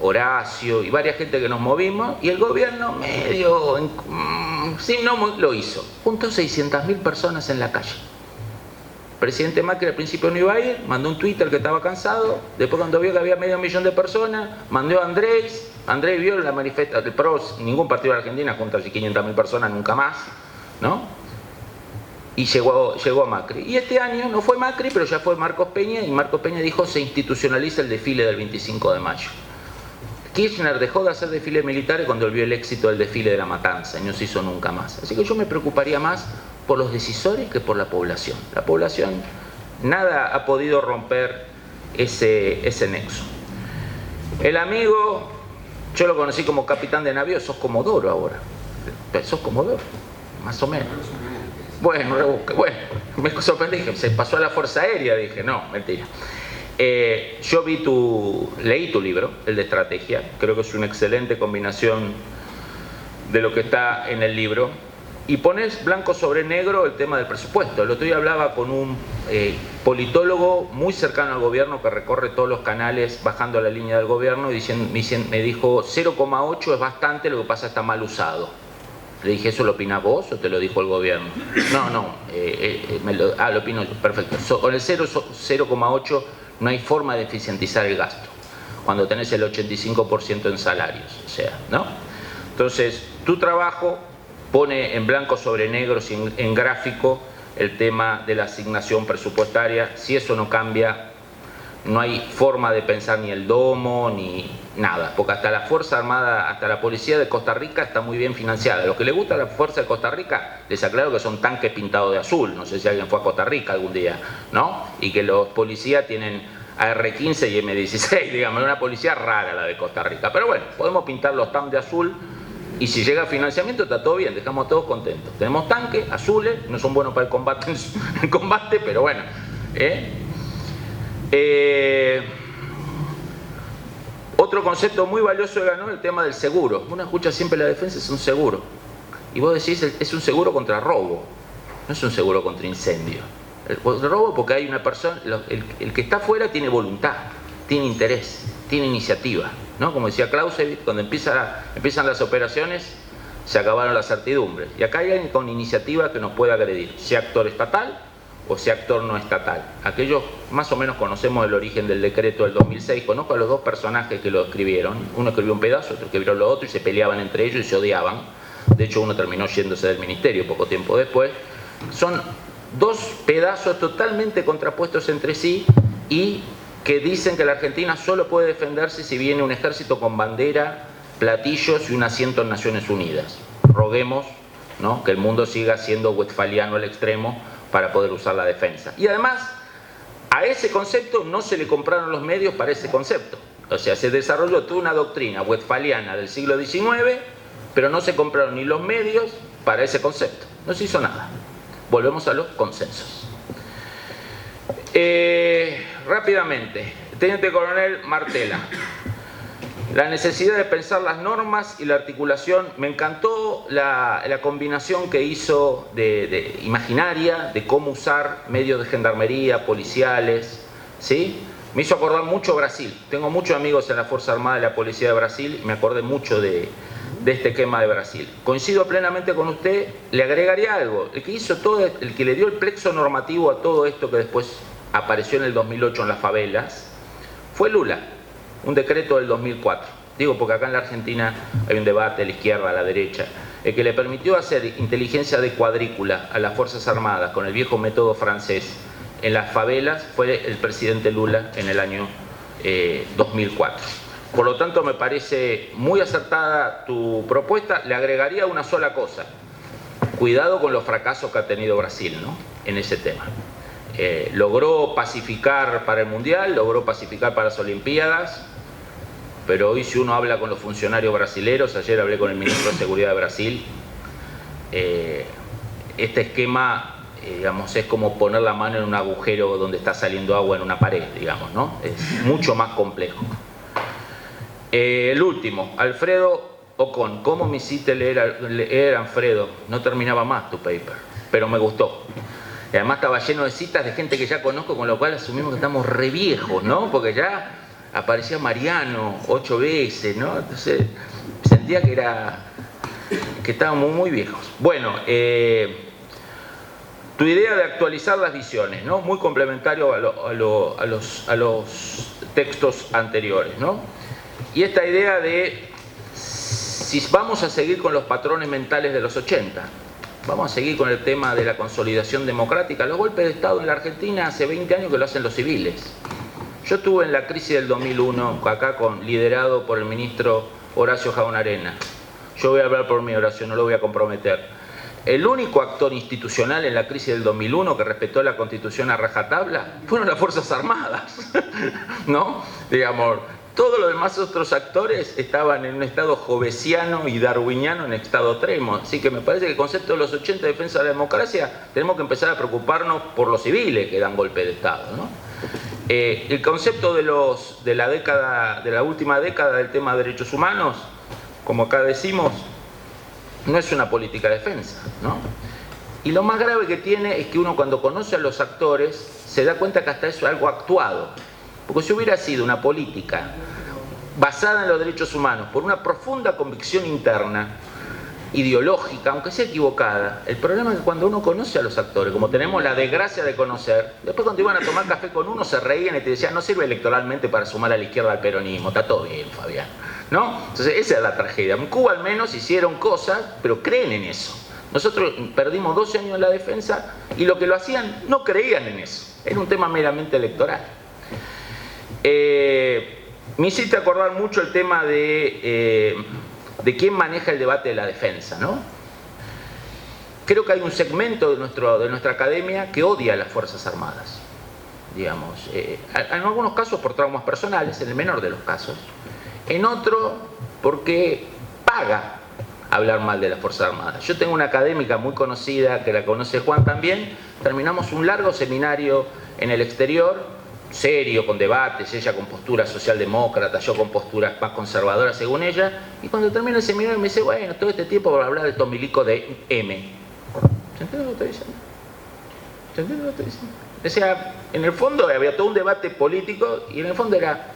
Horacio y varias gente que nos movimos, y el gobierno medio, sí, no lo hizo. Juntó 600.000 personas en la calle. El presidente Macri al principio no iba a ir, mandó un Twitter que estaba cansado, después cuando vio que había 500.000 de personas, mandó a Andrés vio la manifestación del PROS, ningún partido de Argentina junta así 500.000 personas nunca más, ¿no? Y llegó a Macri. Y este año no fue Macri, pero ya fue Marcos Peña, y Marcos Peña dijo: se institucionaliza el desfile del 25 de mayo. Kirchner dejó de hacer desfiles militares cuando vio el éxito del desfile de la Matanza y no se hizo nunca más. Así que yo me preocuparía más por los decisores que por la población. La población, nada ha podido romper ese nexo. El amigo, yo lo conocí como capitán de navío, sos Comodoro ahora. Sos Comodoro, más o menos. Bueno, me sorprendí, dije, se pasó a la Fuerza Aérea, dije, no, mentira. Yo leí tu libro, el de estrategia, creo que es una excelente combinación de lo que está en el libro, y pones blanco sobre negro el tema del presupuesto. El otro día hablaba con un politólogo muy cercano al gobierno que recorre todos los canales bajando la línea del gobierno y me dijo 0,8 es bastante, lo que pasa está mal usado. Le dije, ¿eso lo opinás vos o te lo dijo el gobierno? No, lo opino yo, perfecto. Con el 0,8 no hay forma de eficientizar el gasto cuando tenés el 85% en salarios, o sea, ¿no? Entonces, tu trabajo pone en blanco sobre negro, en gráfico, el tema de la asignación presupuestaria. Si eso no cambia, no hay forma de pensar ni el domo ni nada, porque hasta la Fuerza Armada, hasta la Policía de Costa Rica está muy bien financiada. A los que les gusta la Fuerza de Costa Rica, les aclaro que son tanques pintados de azul. No sé si alguien fue a Costa Rica algún día, ¿no? Y que los policías tienen AR-15 y M-16, digamos, una policía rara la de Costa Rica. Pero bueno, podemos pintar los TAM de azul y si llega financiamiento está todo bien, dejamos a todos contentos. Tenemos tanques azules, no son buenos para el combate, pero bueno. Otro concepto muy valioso que ganó el tema del seguro. Uno escucha siempre la defensa es un seguro. Y vos decís, es un seguro contra robo, no es un seguro contra incendio. El robo porque hay una persona, el que está afuera tiene voluntad, tiene interés, tiene iniciativa, ¿no? Como decía Clausewitz, cuando empiezan las operaciones, se acabaron las certidumbres. Y acá hay alguien con iniciativa que nos puede agredir, sea actor estatal o sea actor no estatal. Aquellos más o menos conocemos el origen del decreto del 2006, conozco a los dos personajes que lo escribieron, uno escribió un pedazo, otro escribió lo otro y se peleaban entre ellos y se odiaban. De hecho uno terminó yéndose del ministerio poco tiempo después. Son dos pedazos totalmente contrapuestos entre sí y que dicen que la Argentina solo puede defenderse si viene un ejército con bandera, platillos y un asiento en Naciones Unidas. Roguemos, ¿no?, que el mundo siga siendo westfaliano al extremo para poder usar la defensa. Y además, a ese concepto no se le compraron los medios para ese concepto. O sea, se desarrolló toda una doctrina westfaliana del siglo XIX, pero no se compraron ni los medios para ese concepto. No se hizo nada. Volvemos a los consensos. Rápidamente, Teniente Coronel Martela. La necesidad de pensar las normas y la articulación. Me encantó la combinación que hizo de imaginaria, de cómo usar medios de gendarmería, policiales, ¿sí? Me hizo acordar mucho Brasil. Tengo muchos amigos en la Fuerza Armada y la Policía de Brasil y me acordé mucho de este esquema de Brasil. Coincido plenamente con usted, le agregaría algo. El que hizo todo, el que le dio el plexo normativo a todo esto que después apareció en el 2008 en las favelas, fue Lula, un decreto del 2004. Digo porque acá en la Argentina hay un debate de la izquierda a la derecha. El que le permitió hacer inteligencia de cuadrícula a las Fuerzas Armadas con el viejo método francés en las favelas fue el presidente Lula en el año 2004. Por lo tanto, me parece muy acertada tu propuesta. Le agregaría una sola cosa. Cuidado con los fracasos que ha tenido Brasil, ¿no?, en ese tema. Logró pacificar para el Mundial, logró pacificar para las Olimpiadas, pero hoy si uno habla con los funcionarios brasileros, ayer hablé con el ministro de Seguridad de Brasil, este esquema, digamos, es como poner la mano en un agujero donde está saliendo agua en una pared, digamos, ¿no? Es mucho más complejo. El último, Alfredo Ocon. ¿Cómo me hiciste leer, Alfredo? No terminaba más tu paper, pero me gustó. Y además estaba lleno de citas de gente que ya conozco, con lo cual asumimos que estamos re viejos, ¿no? Porque ya aparecía Mariano 8 veces, ¿no? Entonces sentía que estábamos muy viejos. Bueno, tu idea de actualizar las visiones, ¿no? Muy complementario a los textos anteriores, ¿no? Y esta idea de si vamos a seguir con los patrones mentales de los 80, vamos a seguir con el tema de la consolidación democrática. Los golpes de Estado en la Argentina hace 20 años que lo hacen los civiles. Yo estuve en la crisis del 2001, acá liderado por el ministro Horacio Jaunarena. Yo voy a hablar por mí, Horacio, no lo voy a comprometer. El único actor institucional en la crisis del 2001 que respetó la Constitución a rajatabla fueron las Fuerzas Armadas, ¿no? Digamos, todos los demás otros actores estaban en un estado jovesiano y darwiniano en estado extremo. Así que me parece que el concepto de los 80 de defensa de la democracia, tenemos que empezar a preocuparnos por los civiles que dan golpe de Estado, ¿no? El concepto de la última década del tema de derechos humanos, como acá decimos, no es una política de defensa, ¿no? Y lo más grave que tiene es que uno, cuando conoce a los actores, se da cuenta que hasta eso es algo actuado. Porque si hubiera sido una política basada en los derechos humanos por una profunda convicción interna, ideológica, aunque sea equivocada, el problema es que cuando uno conoce a los actores, como tenemos la desgracia de conocer, después cuando iban a tomar café con uno se reían y te decían, no sirve electoralmente para sumar a la izquierda al peronismo, está todo bien, Fabián, ¿no? Entonces esa es la tragedia. En Cuba al menos hicieron cosas, pero creen en eso. Nosotros perdimos 12 años en la defensa y lo que lo hacían no creían en eso, era un tema meramente electoral. Me hiciste acordar mucho el tema de quién maneja el debate de la defensa, ¿no? Creo que hay un segmento de nuestra academia que odia a las Fuerzas Armadas, digamos, en algunos casos por traumas personales, en el menor de los casos, en otro porque paga hablar mal de las Fuerzas Armadas. Yo tengo una académica muy conocida, que la conoce Juan también, terminamos un largo seminario en el exterior serio, con debates, ella con posturas socialdemócratas, yo con posturas más conservadoras según ella, y cuando termina el seminario me dice, bueno, todo este tiempo para hablar de estos milicos de M. ¿Se entiende lo que estoy diciendo? ¿Se entiende lo que estoy diciendo? O sea, en el fondo había todo un debate político y en el fondo era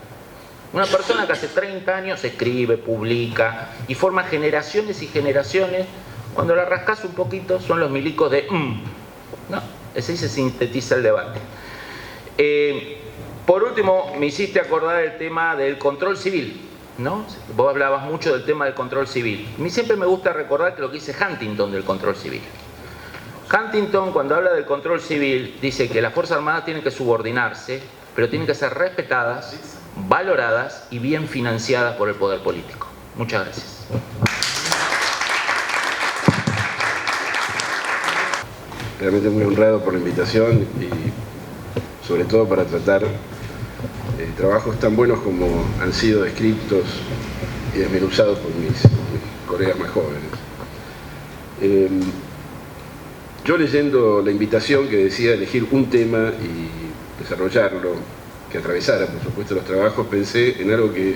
una persona que hace 30 años escribe, publica y forma generaciones y generaciones. Cuando la rascas un poquito son los milicos de ¿no? Así se sintetiza el debate. Por último, me hiciste acordar el tema del control civil, ¿no? Vos hablabas mucho del tema del control civil. A mí siempre me gusta recordar que lo que dice Huntington del control civil. Huntington, cuando habla del control civil, dice que las Fuerzas Armadas tienen que subordinarse, pero tienen que ser respetadas, valoradas y bien financiadas por el poder político. Muchas gracias. Realmente muy honrado por la invitación y sobre todo para tratar trabajos tan buenos como han sido descritos y desmenuzados por mis colegas más jóvenes. Yo leyendo la invitación que decía elegir un tema y desarrollarlo, que atravesara por supuesto los trabajos, pensé en algo que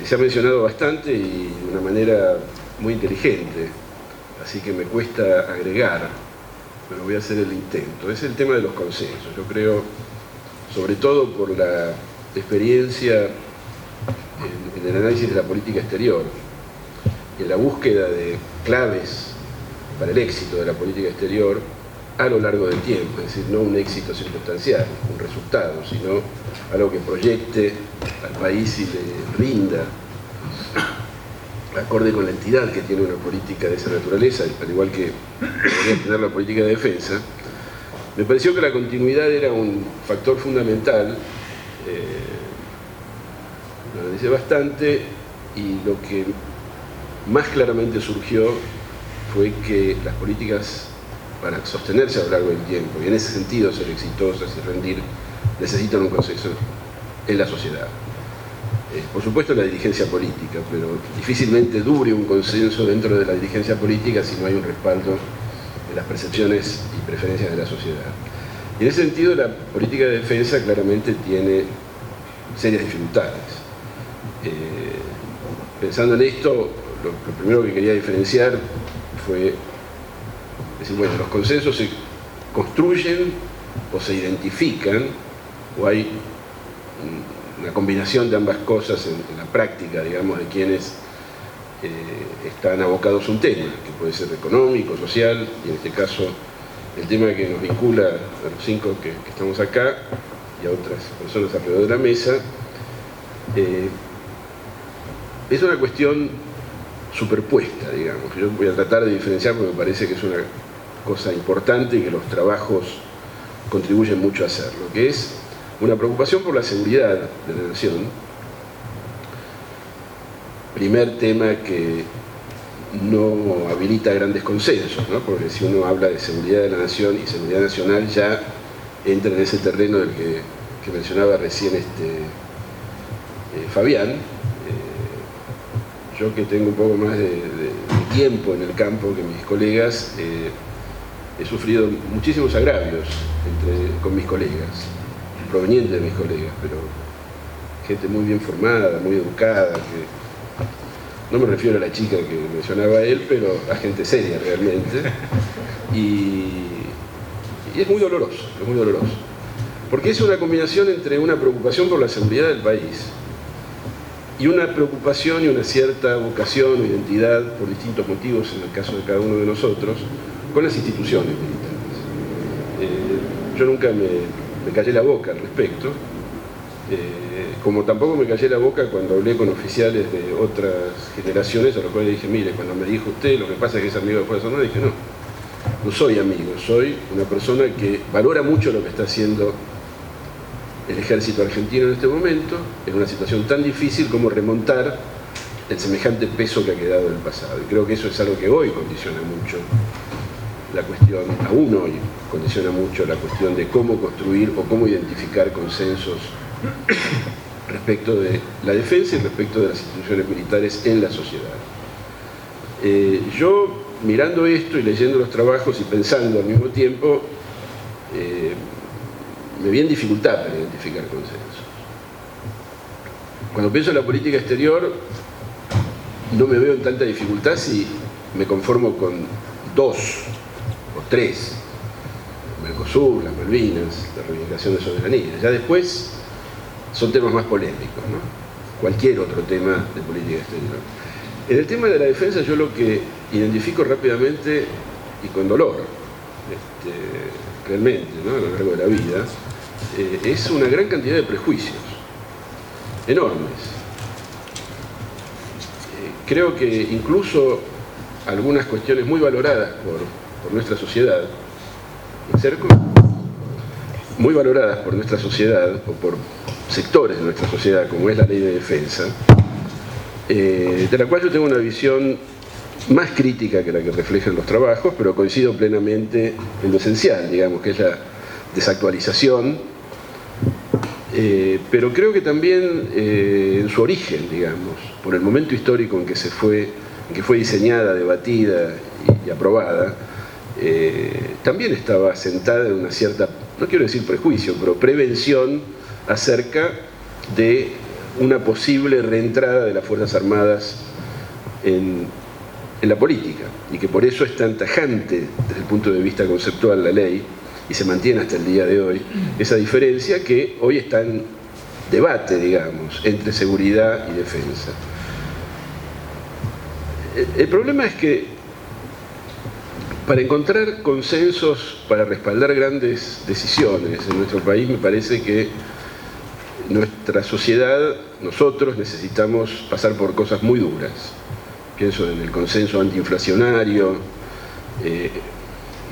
se ha mencionado bastante y de una manera muy inteligente, así que me cuesta agregar, pero voy a hacer el intento. Es el tema de los consensos. Yo creo, sobre todo por la experiencia en el análisis de la política exterior, en la búsqueda de claves para el éxito de la política exterior a lo largo del tiempo, es decir, no un éxito circunstancial, un resultado, sino algo que proyecte al país y le rinda, acorde con la entidad que tiene una política de esa naturaleza, al igual que debería tener la política de defensa. Me pareció que la continuidad era un factor fundamental, lo analicé bastante, y lo que más claramente surgió fue que las políticas, para sostenerse a lo largo del tiempo y en ese sentido ser exitosas y rendir, necesitan un consenso en la sociedad. Por supuesto la dirigencia política, pero difícilmente dure un consenso dentro de la dirigencia política si no hay un respaldo de las percepciones y preferencias de la sociedad. Y en ese sentido la política de defensa claramente tiene serias dificultades. Pensando en esto, lo primero que quería diferenciar fue decir, bueno, los consensos se construyen o se identifican, o hay una combinación de ambas cosas en la práctica, digamos, de quienes están abocados a un tema, que puede ser económico, social, y en este caso el tema que nos vincula a los 5 que estamos acá y a otras personas alrededor de la mesa, es una cuestión superpuesta, digamos. Yo voy a tratar de diferenciar porque me parece que es una cosa importante y que los trabajos contribuyen mucho a hacerlo, que es una preocupación por la seguridad de la nación. Primer tema que no habilita grandes consensos, ¿no? Porque si uno habla de seguridad de la nación y seguridad nacional ya entra en ese terreno del que mencionaba recién Fabián. Yo que tengo un poco más de tiempo en el campo que mis colegas, he sufrido muchísimos agravios con mis colegas, provenientes de mis colegas, pero gente muy bien formada, muy educada, que no me refiero a la chica que mencionaba él, pero a gente seria realmente, y es muy doloroso, porque es una combinación entre una preocupación por la seguridad del país y una preocupación y una cierta vocación o identidad, por distintos motivos en el caso de cada uno de nosotros, con las instituciones militares. Yo nunca me callé la boca al respecto, como tampoco me callé la boca cuando hablé con oficiales de otras generaciones a los cuales dije, mire, cuando me dijo usted lo que pasa es que es amigo de Fuerzas Armadas, dije, no soy amigo, soy una persona que valora mucho lo que está haciendo el ejército argentino en este momento, en una situación tan difícil como remontar el semejante peso que ha quedado del pasado. Y creo que eso es algo que hoy condiciona mucho la cuestión, aún hoy condiciona mucho la cuestión de cómo construir o cómo identificar consensos respecto de la defensa y respecto de las instituciones militares en la sociedad. Yo, mirando esto y leyendo los trabajos y pensando al mismo tiempo, me vi en dificultad para identificar consensos. Cuando pienso en la política exterior, no me veo en tanta dificultad si me conformo con 2 o 3, Mercosur, las Malvinas, la reivindicación de soberanía. Ya después son temas más polémicos, ¿no? Cualquier otro tema de política exterior. En el tema de la defensa, yo lo que identifico rápidamente y con dolor, realmente, ¿no?, a lo largo de la vida, es una gran cantidad de prejuicios, enormes. Creo que incluso algunas cuestiones muy valoradas por nuestra sociedad, muy valoradas por nuestra sociedad o por sectores de nuestra sociedad, como es la ley de defensa, de la cual yo tengo una visión más crítica que la que reflejan los trabajos, pero coincido plenamente en lo esencial, digamos, que es la desactualización, pero creo que también en su origen, digamos, por el momento histórico en que fue diseñada, debatida y aprobada, también estaba sentada en una cierta, no quiero decir prejuicio, pero prevención acerca de una posible reentrada de las Fuerzas Armadas en la política, y que por eso es tan tajante desde el punto de vista conceptual la ley, y se mantiene hasta el día de hoy, esa diferencia que hoy está en debate, digamos, entre seguridad y defensa. El problema es que para encontrar consensos para respaldar grandes decisiones en nuestro país, me parece que nuestra sociedad, nosotros necesitamos pasar por cosas muy duras. Pienso en el consenso antiinflacionario,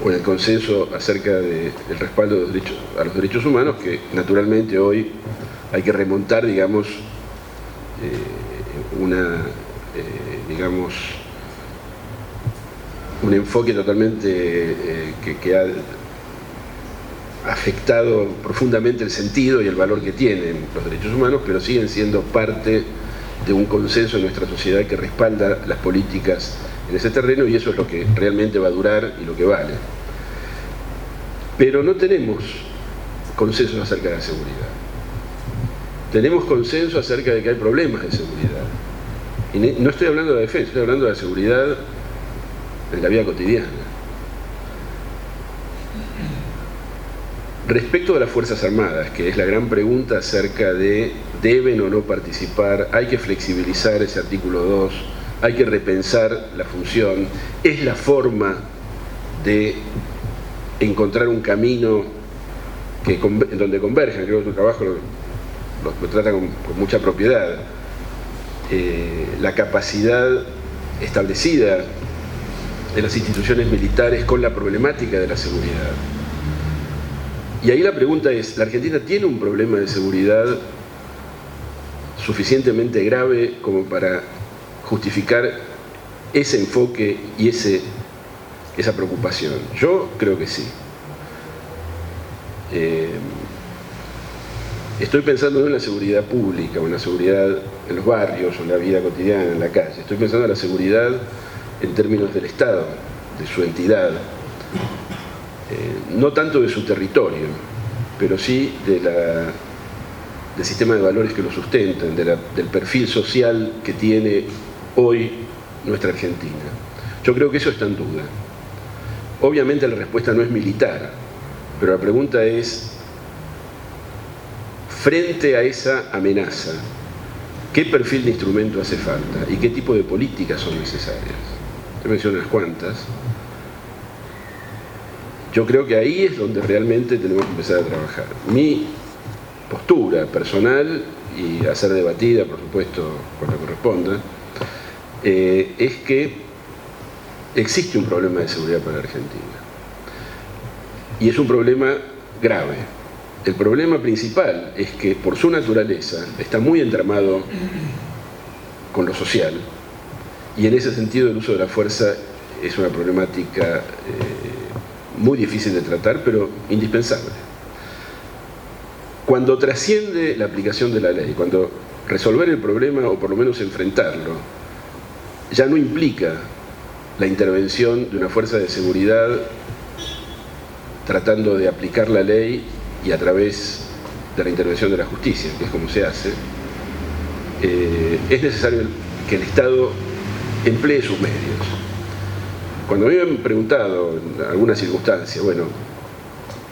o en el consenso acerca del respaldo a los derechos humanos, que naturalmente hoy hay que remontar, digamos, un enfoque totalmente que ha afectado profundamente el sentido y el valor que tienen los derechos humanos, pero siguen siendo parte de un consenso en nuestra sociedad que respalda las políticas en ese terreno, y eso es lo que realmente va a durar y lo que vale. Pero no tenemos consenso acerca de la seguridad. Tenemos consenso acerca de que hay problemas de seguridad. Y no estoy hablando de la defensa, estoy hablando de la seguridad en la vida cotidiana. Respecto de las Fuerzas Armadas, que es la gran pregunta acerca de deben o no participar, hay que flexibilizar ese artículo 2, hay que repensar la función, es la forma de encontrar un camino en donde converjan. Creo que tu trabajo lo trata con mucha propiedad. La capacidad establecida de las instituciones militares con la problemática de la seguridad. Y ahí la pregunta es, ¿la Argentina tiene un problema de seguridad suficientemente grave como para justificar ese enfoque y esa preocupación? Yo creo que sí. Estoy pensando no en la seguridad pública o en la seguridad en los barrios o en la vida cotidiana, en la calle. Estoy pensando en la seguridad en términos del Estado, de su entidad. No tanto de su territorio, pero sí del sistema de valores que lo sustentan, del perfil social que tiene hoy nuestra Argentina. Yo creo que eso está en duda. Obviamente la respuesta no es militar, pero la pregunta es, frente a esa amenaza, ¿qué perfil de instrumento hace falta y qué tipo de políticas son necesarias? Yo menciono unas cuantas. Yo creo que ahí es donde realmente tenemos que empezar a trabajar. Mi postura personal, y a ser debatida, por supuesto, cuando corresponda, es que existe un problema de seguridad para la Argentina. Y es un problema grave. El problema principal es que, por su naturaleza, está muy entramado con lo social. Y en ese sentido el uso de la fuerza es una problemática muy difícil de tratar, pero indispensable. Cuando trasciende la aplicación de la ley, cuando resolver el problema o por lo menos enfrentarlo, ya no implica la intervención de una fuerza de seguridad tratando de aplicar la ley y a través de la intervención de la justicia, que es como se hace, es necesario que el Estado emplee sus medios. Cuando me han preguntado en alguna circunstancia, bueno,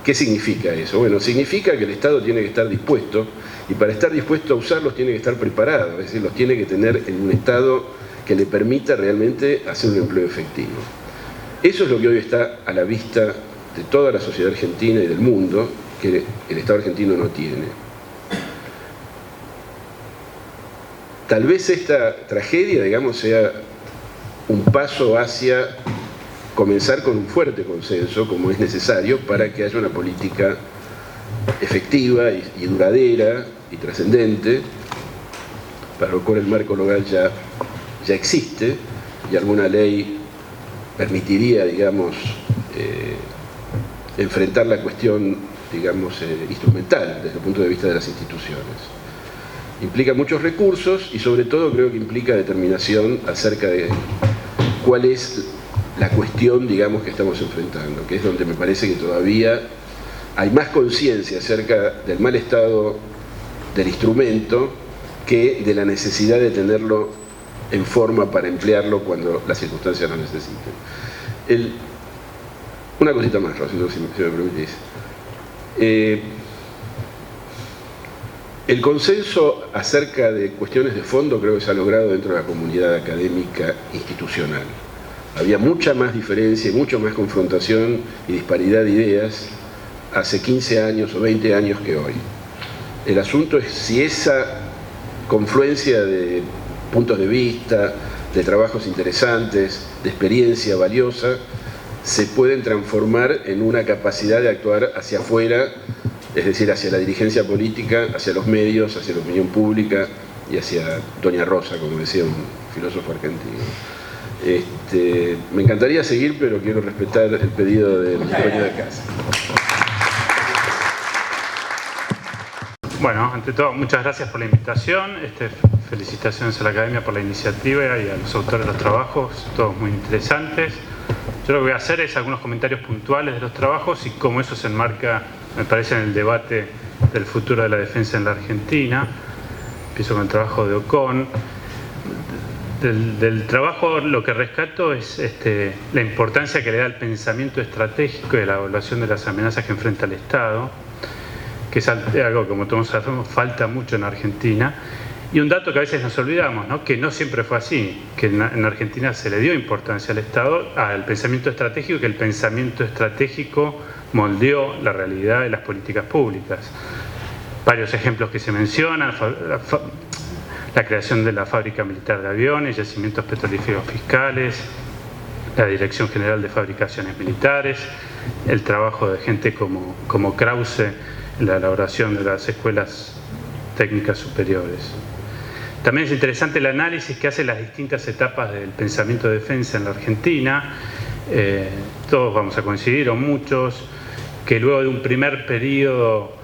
¿qué significa eso? Bueno, significa que el Estado tiene que estar dispuesto, y para estar dispuesto a usarlos tiene que estar preparado, es decir, los tiene que tener en un estado que le permita realmente hacer un empleo efectivo. Eso es lo que hoy está a la vista de toda la sociedad argentina y del mundo, que el Estado argentino no tiene. Tal vez esta tragedia, digamos, sea un paso hacia comenzar con un fuerte consenso, como es necesario, para que haya una política efectiva y duradera y trascendente, para lo cual el marco legal ya existe, y alguna ley permitiría, digamos, enfrentar la cuestión, digamos, instrumental desde el punto de vista de las instituciones. Implica muchos recursos y sobre todo creo que implica determinación acerca de cuál es la cuestión, digamos, que estamos enfrentando, que es donde me parece que todavía hay más conciencia acerca del mal estado del instrumento que de la necesidad de tenerlo en forma para emplearlo cuando las circunstancias lo necesiten. Una cosita más, Rosito, si me permitís. El consenso acerca de cuestiones de fondo creo que se ha logrado dentro de la comunidad académica institucional. Había mucha más diferencia, mucha más confrontación y disparidad de ideas hace 15 años o 20 años que hoy. El asunto es si esa confluencia de puntos de vista, de trabajos interesantes, de experiencia valiosa, se pueden transformar en una capacidad de actuar hacia afuera, es decir, hacia la dirigencia política, hacia los medios, hacia la opinión pública y hacia Doña Rosa, como decía un filósofo argentino. Me encantaría seguir, pero quiero respetar el pedido del dueño de casa. Bueno, ante todo, muchas gracias por la invitación. Felicitaciones a la Academia por la iniciativa y a los autores de los trabajos, todos muy interesantes. Yo lo que voy a hacer es algunos comentarios puntuales de los trabajos y cómo eso se enmarca, me parece, en el debate del futuro de la defensa en la Argentina. Empiezo con el trabajo de Ocon. Del trabajo lo que rescato es la importancia que le da al pensamiento estratégico y a la evaluación de las amenazas que enfrenta el Estado, que es algo que, como todos sabemos, falta mucho en Argentina. Y un dato que a veces nos olvidamos, ¿no? Que no siempre fue así, que en Argentina se le dio importancia al Estado, al pensamiento estratégico, y que el pensamiento estratégico moldeó la realidad de las políticas públicas. Varios ejemplos que se mencionan: la creación de la Fábrica Militar de Aviones, yacimientos petrolíferos fiscales, la Dirección General de Fabricaciones Militares, el trabajo de gente como Krause en la elaboración de las escuelas técnicas superiores. También es interesante el análisis que hacen las distintas etapas del pensamiento de defensa en la Argentina. Todos vamos a coincidir, o muchos, que luego de un primer periodo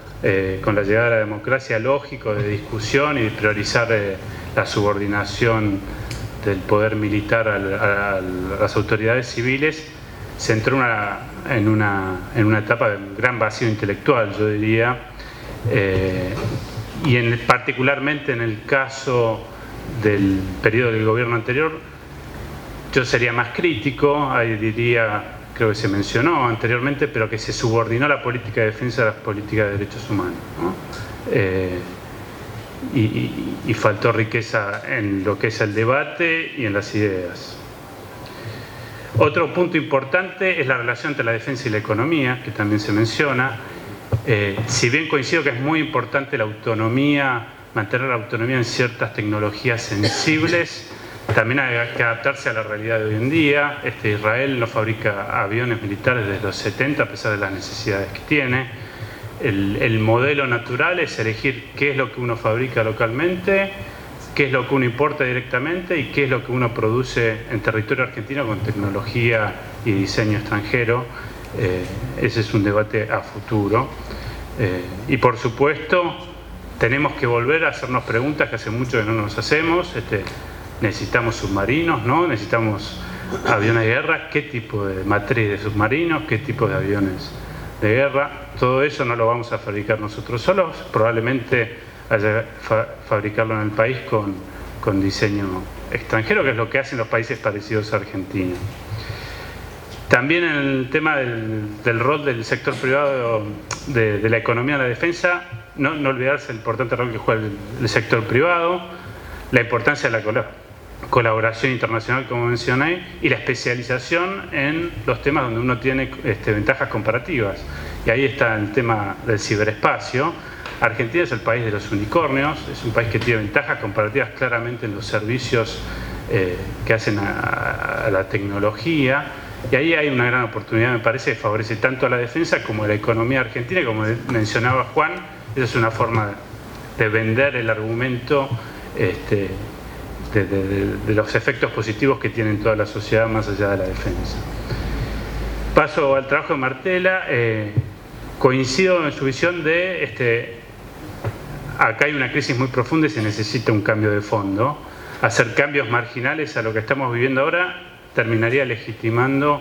con la llegada de la democracia lógico de discusión y de priorizar la subordinación del poder militar a las autoridades civiles, se entró en una etapa de gran vacío intelectual, yo diría, y particularmente en el caso del periodo del gobierno anterior, yo sería más crítico, ahí diría, creo que se mencionó anteriormente, pero que se subordinó la política de defensa a las políticas de derechos humanos, ¿no? Y faltó riqueza en lo que es el debate y en las ideas. Otro punto importante es la relación entre la defensa y la economía, que también se menciona. Si bien coincido que es muy importante la autonomía, mantener la autonomía en ciertas tecnologías sensibles, también hay que adaptarse a la realidad de hoy en día. Israel no fabrica aviones militares desde los 70 a pesar de las necesidades que tiene. El modelo natural es elegir qué es lo que uno fabrica localmente, qué es lo que uno importa directamente y qué es lo que uno produce en territorio argentino con tecnología y diseño extranjero. Ese es un debate a futuro. Y por supuesto, tenemos que volver a hacernos preguntas que hace mucho que no nos hacemos. Necesitamos submarinos, ¿no? Necesitamos aviones de guerra. ¿Qué tipo de matriz de submarinos? ¿Qué tipo de aviones de guerra. Todo eso no lo vamos a fabricar nosotros solos, probablemente haya fabricarlo en el país con diseño extranjero, que es lo que hacen los países parecidos a Argentina. También en el tema del rol del sector privado de la economía de la defensa, no olvidarse el importante rol que juega el sector privado, la importancia de la colaboración internacional, como mencioné, y la especialización en los temas donde uno tiene ventajas comparativas. Y ahí está el tema del ciberespacio. Argentina es el país de los unicornios, es un país que tiene ventajas comparativas claramente en los servicios que hacen a la tecnología. Y ahí hay una gran oportunidad, me parece, que favorece tanto a la defensa como a la economía argentina. Como mencionaba Juan, esa es una forma de vender el argumento de los efectos positivos que tiene en toda la sociedad más allá de la defensa. Paso al trabajo de Martela. Coincido en su visión de acá hay una crisis muy profunda y se necesita un cambio de fondo. Hacer cambios marginales a lo que estamos viviendo ahora terminaría legitimando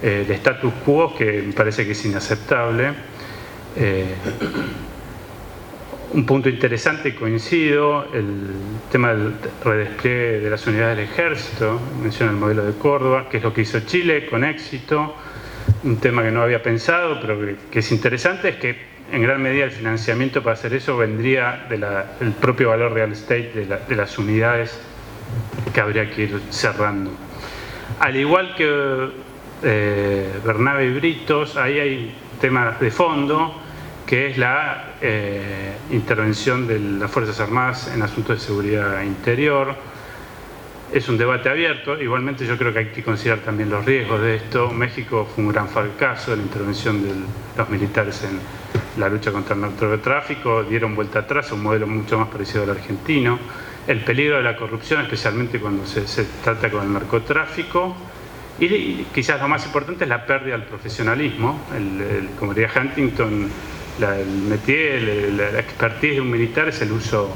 el status quo, que me parece que es inaceptable. Un punto interesante, coincido, el tema del redespliegue de las unidades del ejército, menciona el modelo de Córdoba, que es lo que hizo Chile con éxito. Un tema que no había pensado, pero que es interesante, es que en gran medida el financiamiento para hacer eso vendría del propio valor real estate de las unidades que habría que ir cerrando. Al igual que Bernabe y Britos, ahí hay temas de fondo, que es la intervención de las Fuerzas Armadas en asuntos de seguridad interior. Es un debate abierto. Igualmente yo creo que hay que considerar también los riesgos de esto. México fue un gran fracaso de la intervención de los militares en la lucha contra el narcotráfico, dieron vuelta atrás a un modelo mucho más parecido al argentino. El peligro de la corrupción, especialmente cuando se trata con el narcotráfico, y quizás lo más importante es la pérdida del profesionalismo. Como diría Huntington, el métier, la expertise de un militar es el uso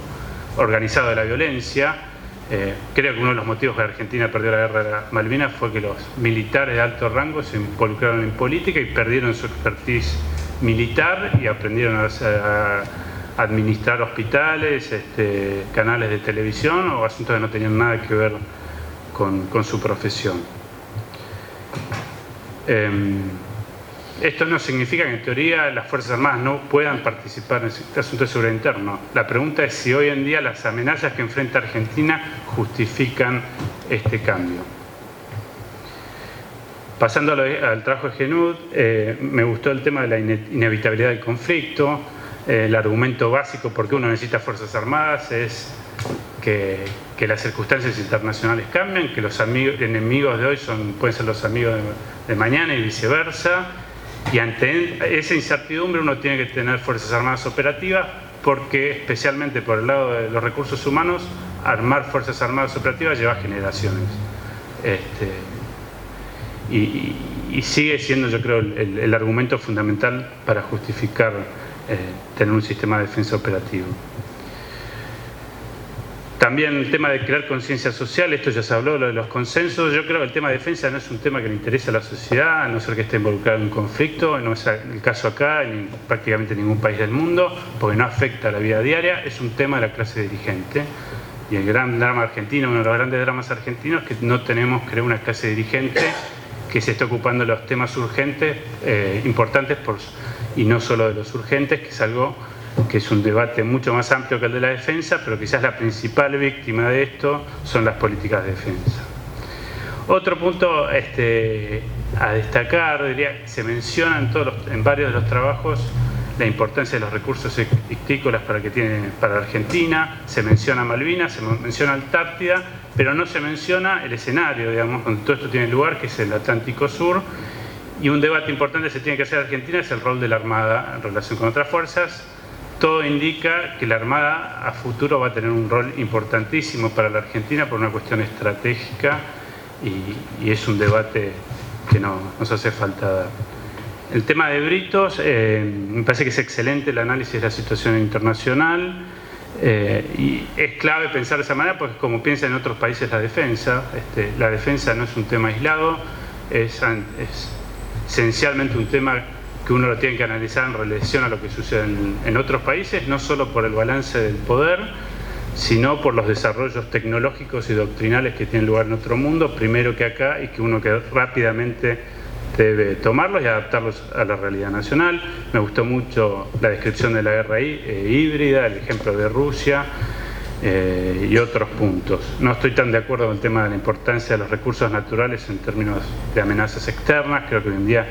organizado de la violencia. Creo que uno de los motivos que Argentina perdió la guerra de las Malvinas fue que los militares de alto rango se involucraron en política y perdieron su expertise militar y aprendieron a administrar hospitales, canales de televisión o asuntos que no tenían nada que ver con su profesión. Esto no significa que en teoría las Fuerzas Armadas no puedan participar en este asunto de seguridad interna. La pregunta es si hoy en día las amenazas que enfrenta Argentina justifican este cambio. Pasando al trabajo de GENUD, me gustó el tema de la inevitabilidad del conflicto. El argumento básico por qué uno necesita Fuerzas Armadas es que las circunstancias internacionales cambian, que los enemigos de hoy pueden ser los amigos de mañana y viceversa. Y ante esa incertidumbre uno tiene que tener Fuerzas Armadas operativas, porque especialmente por el lado de los recursos humanos, armar Fuerzas Armadas operativas lleva generaciones. Y sigue siendo, yo creo, el argumento fundamental para justificar tener un sistema de defensa operativo. También el tema de crear conciencia social, esto ya se habló, lo de los consensos. Yo creo que el tema de defensa no es un tema que le interese a la sociedad, a no ser que esté involucrado en un conflicto. No es el caso acá, en prácticamente ningún país del mundo, porque no afecta a la vida diaria. Es un tema de la clase dirigente. Y el gran drama argentino, uno de los grandes dramas argentinos, es que no tenemos, creo, una clase dirigente que se esté ocupando de los temas urgentes, importantes, y no solo de los urgentes, que es algo que es un debate mucho más amplio que el de la defensa, pero quizás la principal víctima de esto son las políticas de defensa. Otro punto a destacar, diría, se menciona en varios de los trabajos la importancia de los recursos ictícolas para Argentina, se menciona Malvinas, se menciona Antártida, pero no se menciona el escenario, digamos, donde todo esto tiene lugar, que es el Atlántico Sur. Y un debate importante que se tiene que hacer en Argentina es el rol de la Armada en relación con otras fuerzas. Todo indica que la Armada a futuro va a tener un rol importantísimo para la Argentina por una cuestión estratégica, y es un debate que nos hace falta dar. El tema de Britos, me parece que es excelente el análisis de la situación internacional, y es clave pensar de esa manera porque como piensa en otros países la defensa no es un tema aislado, es esencialmente un tema que uno lo tiene que analizar en relación a lo que sucede en otros países, no solo por el balance del poder, sino por los desarrollos tecnológicos y doctrinales que tienen lugar en otro mundo, primero que acá, y que uno que rápidamente debe tomarlos y adaptarlos a la realidad nacional. Me gustó mucho la descripción de la guerra híbrida, el ejemplo de Rusia y otros puntos. No estoy tan de acuerdo con el tema de la importancia de los recursos naturales en términos de amenazas externas. Creo que hoy en día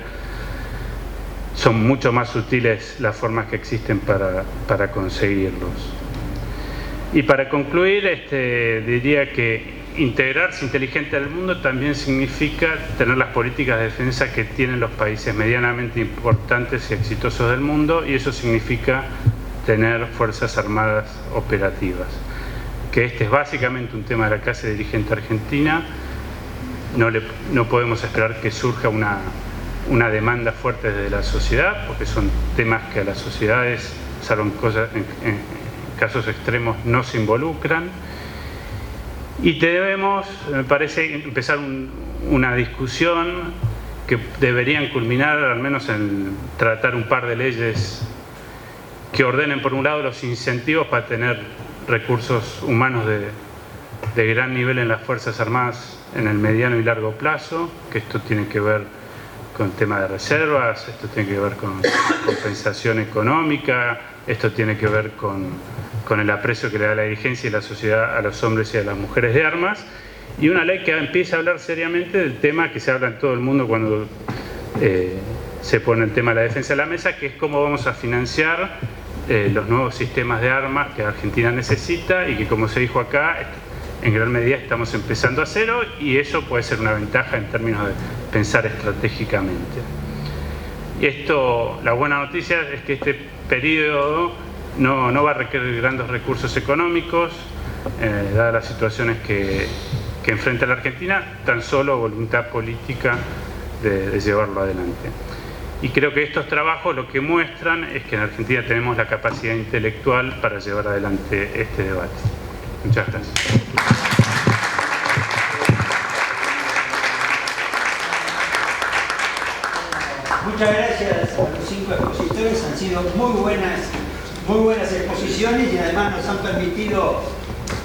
son mucho más sutiles las formas que existen para conseguirlos. Y para concluir, diría que integrarse inteligente al mundo también significa tener las políticas de defensa que tienen los países medianamente importantes y exitosos del mundo, y eso significa tener fuerzas armadas operativas. Que este es básicamente un tema de la clase dirigente argentina. No podemos esperar que surja una demanda fuerte desde la sociedad, porque son temas que a las sociedades, salvo en casos extremos, no se involucran. Y debemos, me parece, empezar una discusión que deberían culminar al menos en tratar un par de leyes que ordenen, por un lado, los incentivos para tener recursos humanos de gran nivel en las Fuerzas Armadas en el mediano y largo plazo, que esto tiene que ver con tema de reservas, esto tiene que ver con compensación económica, esto tiene que ver con el aprecio que le da la dirigencia y la sociedad a los hombres y a las mujeres de armas, y una ley que empieza a hablar seriamente del tema que se habla en todo el mundo cuando se pone el tema de la defensa a la mesa, que es cómo vamos a financiar los nuevos sistemas de armas que Argentina necesita y que, como se dijo acá, en gran medida estamos empezando a cero, y eso puede ser una ventaja en términos de pensar estratégicamente. Y la buena noticia es que este periodo no va a requerir grandes recursos económicos, dadas las situaciones que enfrenta la Argentina, tan solo voluntad política de llevarlo adelante. Y creo que estos trabajos lo que muestran es que en Argentina tenemos la capacidad intelectual para llevar adelante este debate. Muchas gracias. Muchas gracias a los 5 expositores, han sido muy buenas exposiciones y además nos han permitido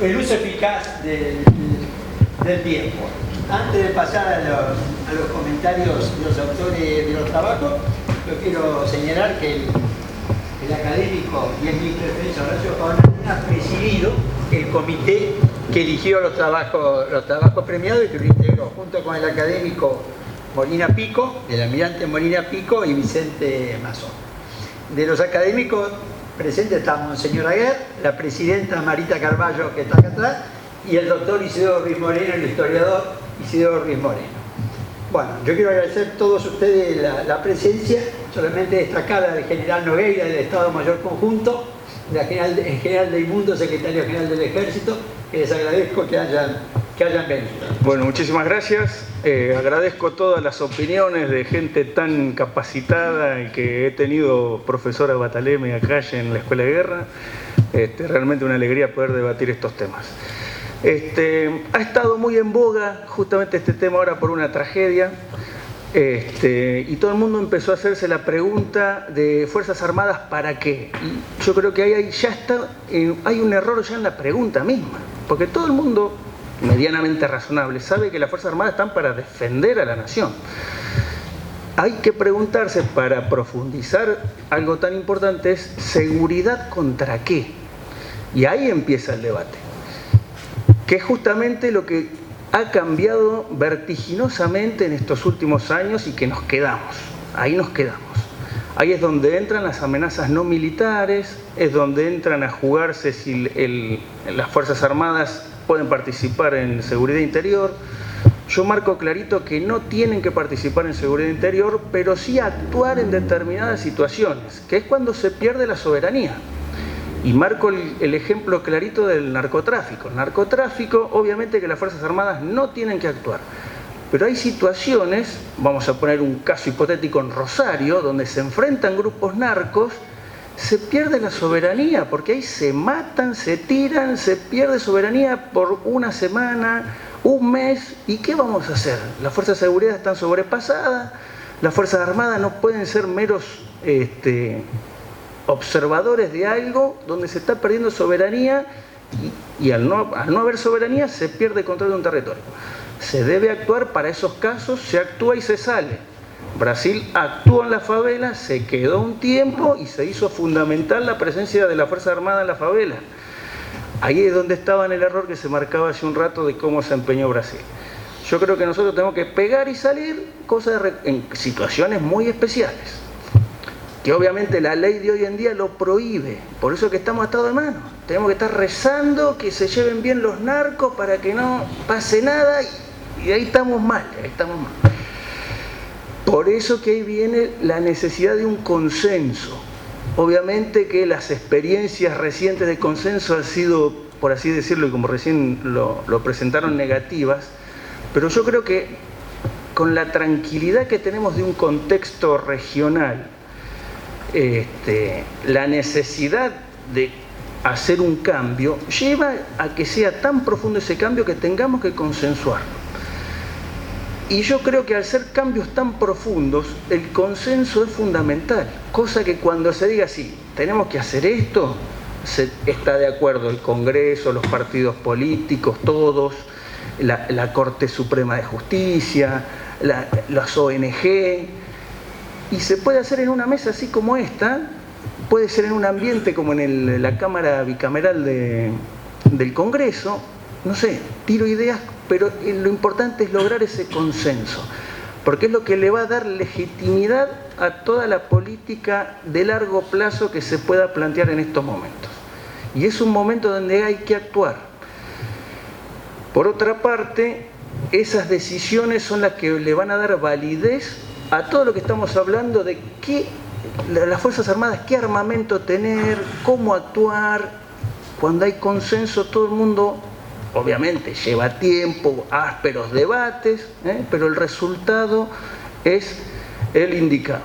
el uso eficaz del tiempo. Antes de pasar a los comentarios de los autores de los trabajos, yo quiero señalar que el académico y el ministro de Defensa, Horacio Pavón, ha presidido el comité que eligió los trabajos premiados y que lo integró junto con el académico Molina Pico, el almirante Molina Pico y Vicente Mazón. De los académicos presentes está Monseñor Aguer, la presidenta Marita Carballo, que está acá atrás, y el doctor Isidoro Ruiz Moreno, el historiador Isidoro Ruiz Moreno. Bueno, yo quiero agradecer a todos ustedes la presencia, solamente destacar al general Nogueira del Estado Mayor Conjunto, el general Deimundo, secretario general del Ejército, que les agradezco que hayan venido. Bueno, muchísimas gracias. Agradezco todas las opiniones de gente tan capacitada y que he tenido profesora Bataleme acá en la Escuela de Guerra. Realmente una alegría poder debatir estos temas. Ha estado muy en boga justamente este tema ahora por una tragedia. Y todo el mundo empezó a hacerse la pregunta de Fuerzas Armadas ¿para qué? Y yo creo que hay un error ya en la pregunta misma, porque todo el mundo medianamente razonable sabe que las Fuerzas Armadas están para defender a la nación. Hay que preguntarse, para profundizar algo tan importante, es ¿seguridad contra qué? Y ahí empieza el debate, que es justamente lo que ha cambiado vertiginosamente en estos últimos años y que nos quedamos, ahí nos quedamos. Ahí es donde entran las amenazas no militares, es donde entran a jugarse si las Fuerzas Armadas pueden participar en seguridad interior. Yo marco clarito que no tienen que participar en seguridad interior, pero sí actuar en determinadas situaciones, que es cuando se pierde la soberanía. Y marco el ejemplo clarito del narcotráfico. El narcotráfico, obviamente que las Fuerzas Armadas no tienen que actuar. Pero hay situaciones, vamos a poner un caso hipotético en Rosario, donde se enfrentan grupos narcos, se pierde la soberanía, porque ahí se matan, se tiran, se pierde soberanía por una semana, un mes. ¿Y qué vamos a hacer? Las fuerzas de seguridad están sobrepasadas, Las Fuerzas Armadas no pueden ser meros observadores de algo donde se está perdiendo soberanía y al no haber soberanía se pierde control de un territorio. Se debe actuar para esos casos, se actúa y se sale. Brasil actuó en la favela, se quedó un tiempo y se hizo fundamental la presencia de la Fuerza Armada en la favela. Ahí es donde estaba en el error que se marcaba hace un rato de cómo se empeñó Brasil. Yo creo que nosotros tenemos que pegar y salir en situaciones muy especiales, que obviamente la ley de hoy en día lo prohíbe. Por eso que estamos atados de manos. Tenemos que estar rezando que se lleven bien los narcos para que no pase nada y ahí estamos mal, Por eso que ahí viene la necesidad de un consenso. Obviamente que las experiencias recientes de consenso han sido, por así decirlo, y como recién lo presentaron, negativas, pero yo creo que con la tranquilidad que tenemos de un contexto regional, la necesidad de hacer un cambio lleva a que sea tan profundo ese cambio que tengamos que consensuarlo. Y yo creo que al ser cambios tan profundos, el consenso es fundamental, cosa que cuando se diga sí, tenemos que hacer esto, está de acuerdo el Congreso, los partidos políticos, todos, la Corte Suprema de Justicia, las ONG, y se puede hacer en una mesa así como esta, puede ser en un ambiente como en la Cámara Bicameral del Congreso, no sé, tiro ideas, pero lo importante es lograr ese consenso, porque es lo que le va a dar legitimidad a toda la política de largo plazo que se pueda plantear en estos momentos. Y es un momento donde hay que actuar. Por otra parte, esas decisiones son las que le van a dar validez a todo lo que estamos hablando de las Fuerzas Armadas, qué armamento tener, cómo actuar. Cuando hay consenso, todo el mundo, obviamente, lleva tiempo, ásperos debates, pero el resultado es el indicado.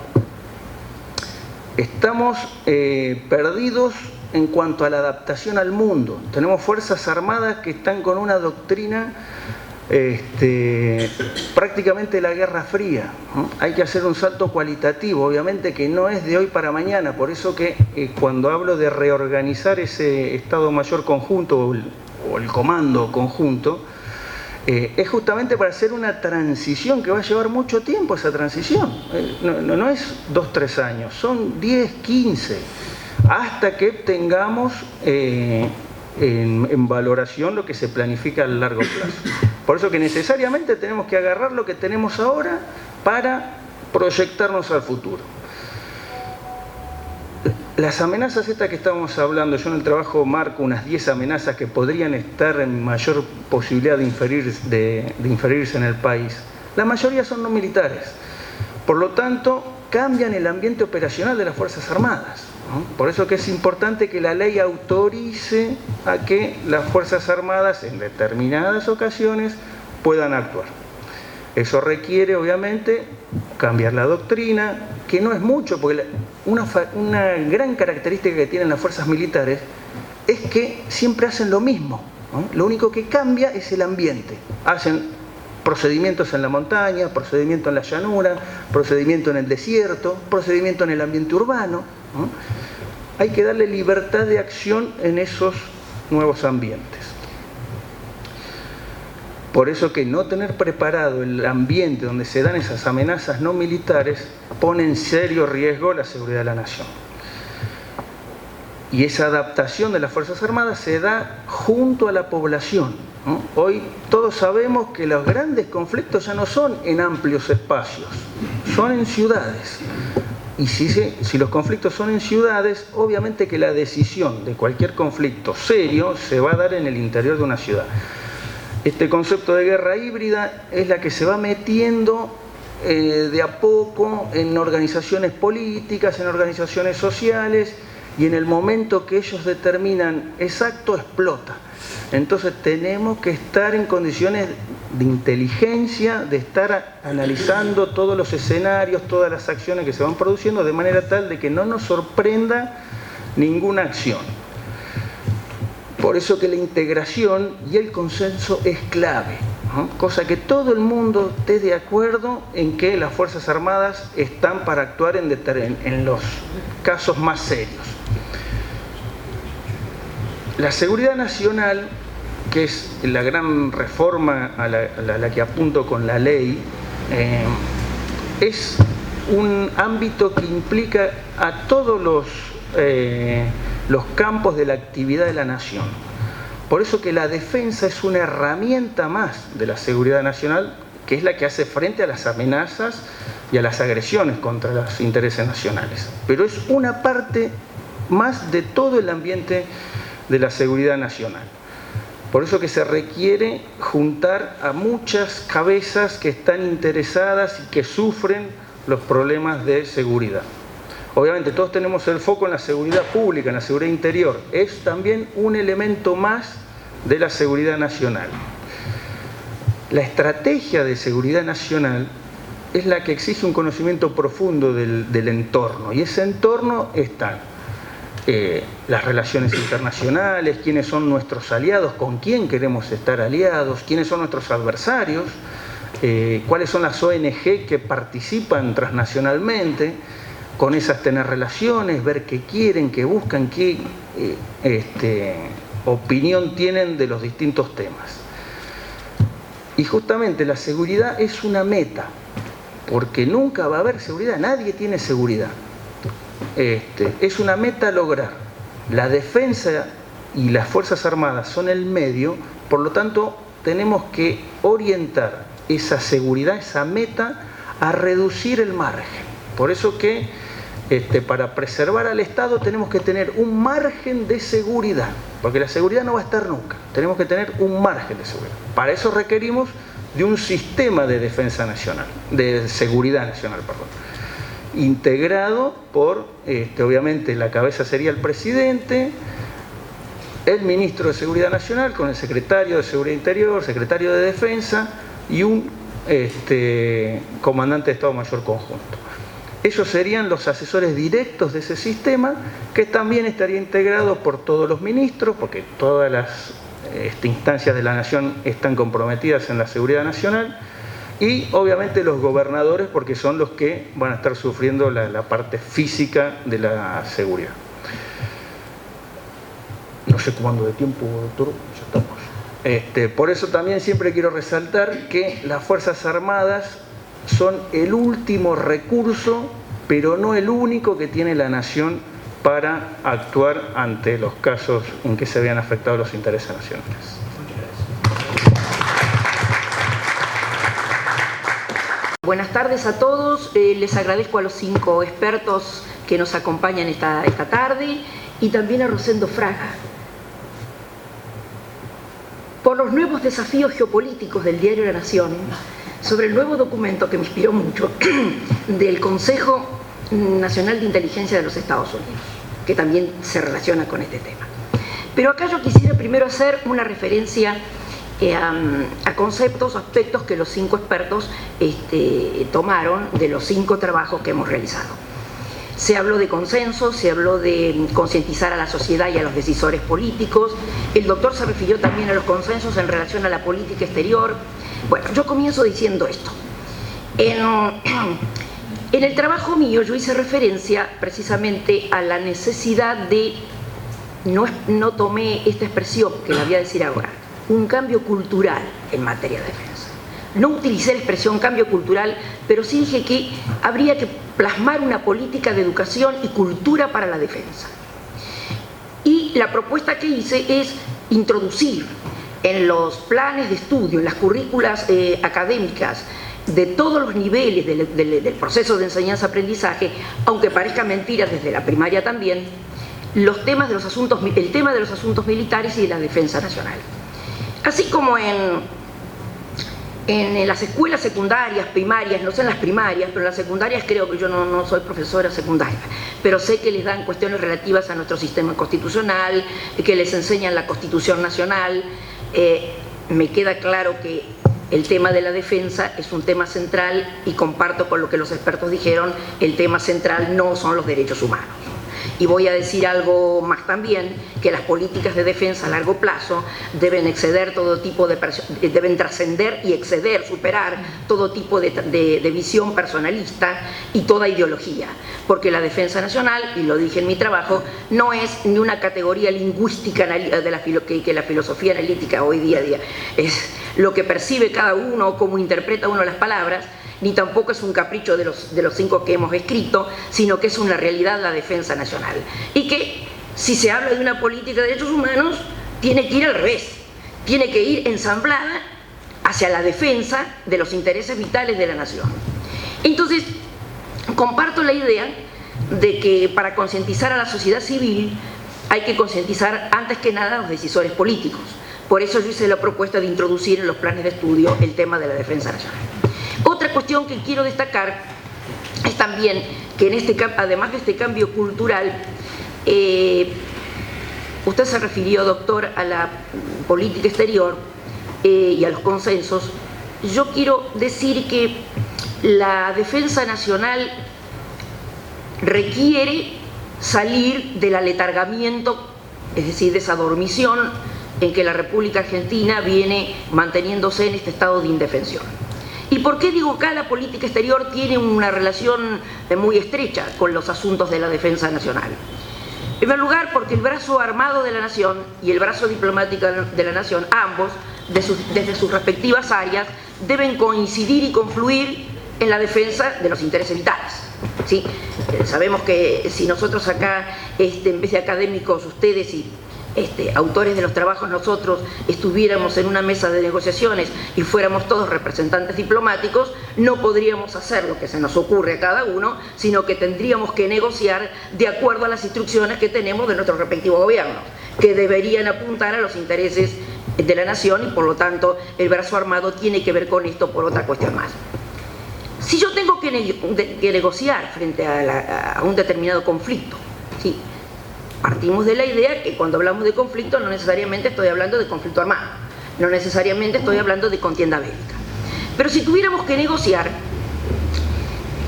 Estamos perdidos en cuanto a la adaptación al mundo. Tenemos Fuerzas Armadas que están con una doctrina prácticamente la Guerra Fría. Hay que hacer un salto cualitativo, obviamente que no es de hoy para mañana, por eso que cuando hablo de reorganizar ese Estado Mayor conjunto o el comando conjunto, es justamente para hacer una transición que va a llevar mucho tiempo. Esa transición no es 2-3 años, son 10, 15, hasta que tengamos en valoración lo que se planifica a largo plazo. Por eso que necesariamente tenemos que agarrar lo que tenemos ahora para proyectarnos al futuro. Las amenazas estas que estamos hablando, yo en el trabajo marco unas 10 amenazas que podrían estar en mayor posibilidad de inferirse en el país. La mayoría son no militares. Por lo tanto, cambian el ambiente operacional de las Fuerzas Armadas. Por eso que es importante que la ley autorice a que las Fuerzas Armadas en determinadas ocasiones puedan actuar. Eso requiere, obviamente, cambiar la doctrina, que no es mucho, porque una gran característica que tienen las fuerzas militares es que siempre hacen lo mismo, ¿no? Lo único que cambia es el ambiente. Hacen procedimientos en la montaña, procedimientos en la llanura, procedimiento en el desierto, procedimiento en el ambiente urbano, ¿no? Hay que darle libertad de acción en esos nuevos ambientes. Por eso que no tener preparado el ambiente donde se dan esas amenazas no militares pone en serio riesgo la seguridad de la nación. Y esa adaptación de las Fuerzas Armadas se da junto a la población, ¿no? Hoy todos sabemos que los grandes conflictos ya no son en amplios espacios, son en ciudades. Y si los conflictos son en ciudades, obviamente que la decisión de cualquier conflicto serio se va a dar en el interior de una ciudad. Este concepto de guerra híbrida es la que se va metiendo de a poco en organizaciones políticas, en organizaciones sociales, y en el momento que ellos determinan exacto, explota. Entonces tenemos que estar en condiciones de inteligencia, de estar analizando todos los escenarios, todas las acciones que se van produciendo, de manera tal de que no nos sorprenda ninguna acción. Por eso que la integración y el consenso es clave. cosa que todo el mundo esté de acuerdo en que las Fuerzas Armadas están para actuar en los casos más serios. La seguridad nacional, que es la gran reforma a la que apunto con la ley, es un ámbito que implica a todos los campos de la actividad de la nación. Por eso que la defensa es una herramienta más de la seguridad nacional, que es la que hace frente a las amenazas y a las agresiones contra los intereses nacionales. Pero es una parte más de todo el ambiente de la seguridad nacional. Por eso que se requiere juntar a muchas cabezas que están interesadas y que sufren los problemas de seguridad. Obviamente todos tenemos el foco en la seguridad pública, en la seguridad interior. Es también un elemento más de la seguridad nacional. La estrategia de seguridad nacional es la que exige un conocimiento profundo del entorno. Y ese entorno está las relaciones internacionales, quiénes son nuestros aliados, con quién queremos estar aliados, quiénes son nuestros adversarios, cuáles son las ONG que participan transnacionalmente, con esas tener relaciones, ver qué quieren, qué buscan, qué opinión tienen de los distintos temas. Y justamente la seguridad es una meta, porque nunca va a haber seguridad, nadie tiene seguridad. Es una meta a lograr. La defensa y las Fuerzas Armadas son el medio, por lo tanto tenemos que orientar esa seguridad, esa meta, a reducir el margen. Por eso que para preservar al Estado tenemos que tener un margen de seguridad, porque la seguridad no va a estar nunca, tenemos que tener un margen de seguridad. Para eso requerimos de un sistema de defensa nacional, de seguridad nacional, perdón, integrado por, obviamente la cabeza sería el presidente, el ministro de Seguridad Nacional con el secretario de Seguridad Interior, secretario de Defensa y un comandante de Estado Mayor Conjunto. Ellos serían los asesores directos de ese sistema, que también estaría integrado por todos los ministros, porque todas las instancias de la nación están comprometidas en la seguridad nacional, y obviamente los gobernadores, porque son los que van a estar sufriendo la parte física de la seguridad. No sé cuándo de tiempo, doctor, ya estamos. Por eso también siempre quiero resaltar que las Fuerzas Armadas son el último recurso, pero no el único que tiene la nación para actuar ante los casos en que se vean afectados los intereses nacionales. Buenas tardes a todos, les agradezco a los 5 expertos que nos acompañan esta tarde y también a Rosendo Fraga. Por los nuevos desafíos geopolíticos del diario La Nación, sobre el nuevo documento que me inspiró mucho del Consejo Nacional de Inteligencia de los Estados Unidos, que también se relaciona con este tema. Pero acá yo quisiera primero hacer una referencia a conceptos, aspectos que los 5 expertos tomaron de los 5 trabajos que hemos realizado. Se habló de consenso, se habló de concientizar a la sociedad y a los decisores políticos. El doctor se refirió también a los consensos en relación a la política exterior. Bueno, yo comienzo diciendo esto. En el trabajo mío yo hice referencia precisamente a la necesidad de, no tomé esta expresión que la voy a decir ahora, un cambio cultural en materia de defensa. No utilicé la expresión cambio cultural, pero sí dije que habría que plasmar una política de educación y cultura para la defensa. Y la propuesta que hice es introducir en los planes de estudio, en las currículas académicas de todos los niveles del proceso de enseñanza-aprendizaje, aunque parezca mentira desde la primaria también, el tema de los asuntos militares y de la defensa nacional. Así como en las escuelas secundarias, primarias, no sé en las primarias, pero en las secundarias creo que yo no soy profesora secundaria, pero sé que les dan cuestiones relativas a nuestro sistema constitucional, que les enseñan la Constitución Nacional. Me queda claro que el tema de la defensa es un tema central y comparto con lo que los expertos dijeron, el tema central no son los derechos humanos. Y voy a decir algo más también, que las políticas de defensa a largo plazo deben exceder todo tipo de deben trascender y exceder, superar todo tipo de visión personalista y toda ideología, porque la defensa nacional, y lo dije en mi trabajo, no es ni una categoría lingüística que la filosofía analítica hoy día es lo que percibe cada uno, cómo interpreta uno las palabras, ni tampoco es un capricho de los 5 que hemos escrito, sino que es una realidad la defensa nacional. Y que si se habla de una política de derechos humanos, tiene que ir al revés, tiene que ir ensamblada hacia la defensa de los intereses vitales de la nación. Entonces, comparto la idea de que para concientizar a la sociedad civil hay que concientizar antes que nada a los decisores políticos. Por eso yo hice la propuesta de introducir en los planes de estudio el tema de la defensa nacional. Otra cuestión que quiero destacar es también que además de este cambio cultural, usted se refirió, doctor, a la política exterior y a los consensos. Yo quiero decir que la defensa nacional requiere salir del aletargamiento, es decir, de esa dormición en que la República Argentina viene manteniéndose en este estado de indefensión. ¿Y por qué digo que la política exterior tiene una relación muy estrecha con los asuntos de la defensa nacional? En primer lugar, porque el brazo armado de la nación y el brazo diplomático de la nación, ambos, desde sus respectivas áreas, deben coincidir y confluir en la defensa de los intereses vitales. ¿Sí? Sabemos que si nosotros acá, en vez de académicos, ustedes y autores de los trabajos, nosotros estuviéramos en una mesa de negociaciones y fuéramos todos representantes diplomáticos, no podríamos hacer lo que se nos ocurre a cada uno, sino que tendríamos que negociar de acuerdo a las instrucciones que tenemos de nuestros respectivos gobiernos, que deberían apuntar a los intereses de la nación, y por lo tanto el brazo armado tiene que ver con esto por otra cuestión más. Si yo tengo que negociar frente a un determinado conflicto, ¿sí? Partimos de la idea que cuando hablamos de conflicto no necesariamente estoy hablando de conflicto armado, no necesariamente estoy hablando de contienda bélica. Pero si tuviéramos que negociar,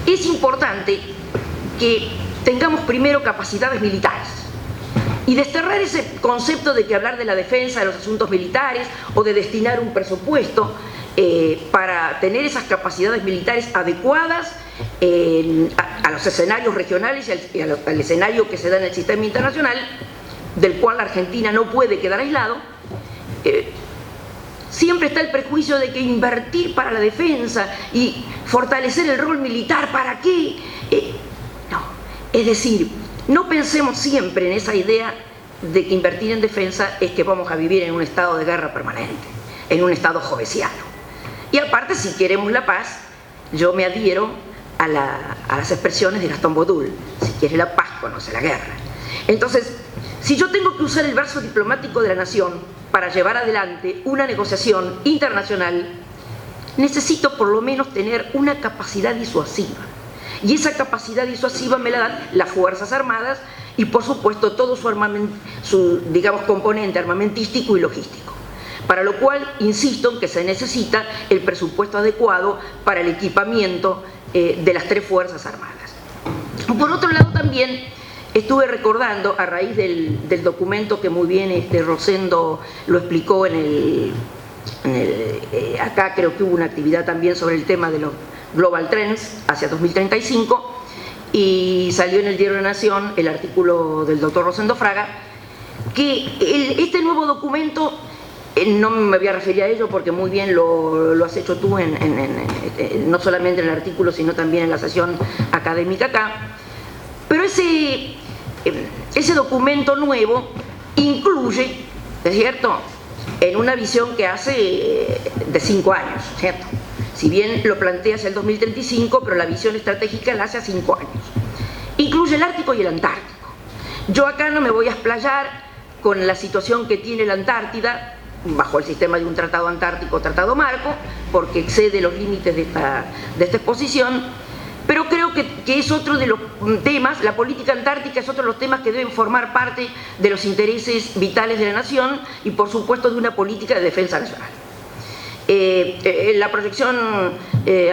es importante que tengamos primero capacidades militares y desterrar ese concepto de que hablar de la defensa de los asuntos militares o de destinar un presupuesto para tener esas capacidades militares adecuadas a los escenarios regionales y al escenario que se da en el sistema internacional, del cual la Argentina no puede quedar aislado. Siempre está el prejuicio de que invertir para la defensa y fortalecer el rol militar, ¿para qué? No, es decir, no pensemos siempre en esa idea de que invertir en defensa es que vamos a vivir en un estado de guerra permanente, en un estado jovesiano. Y aparte, si queremos la paz, yo me adhiero a las expresiones de Gastón Bodul: si quiere la paz, conoce la guerra. Entonces, si yo tengo que usar el brazo diplomático de la nación para llevar adelante una negociación internacional, necesito por lo menos tener una capacidad disuasiva. Y esa capacidad disuasiva me la dan las Fuerzas Armadas y, por supuesto, todo su digamos, componente armamentístico y logístico. Para lo cual, insisto en que se necesita el presupuesto adecuado para el equipamiento de las 3 Fuerzas Armadas. Por otro lado, también estuve recordando, a raíz del documento que muy bien Rosendo lo explicó acá creo que hubo una actividad también sobre el tema de los Global Trends hacia 2035, y salió en el Diario de la Nación el artículo del doctor Rosendo Fraga, que este nuevo documento, no me voy a referir a ello porque muy bien lo has hecho tú no solamente en el artículo sino también en la sesión académica acá, pero ese documento nuevo incluye, ¿es cierto?, en una visión que hace de 5 años, ¿cierto? Si bien lo plantea hacia el 2035, pero la visión estratégica la hace a 5 años. Incluye el Ártico y el Antártico. Yo acá no me voy a explayar con la situación que tiene la Antártida bajo el sistema de un tratado antártico, tratado marco, porque excede los límites de esta exposición, pero creo que es otro de los temas, la política antártica es otro de los temas que deben formar parte de los intereses vitales de la nación y, por supuesto, de una política de defensa nacional. La proyección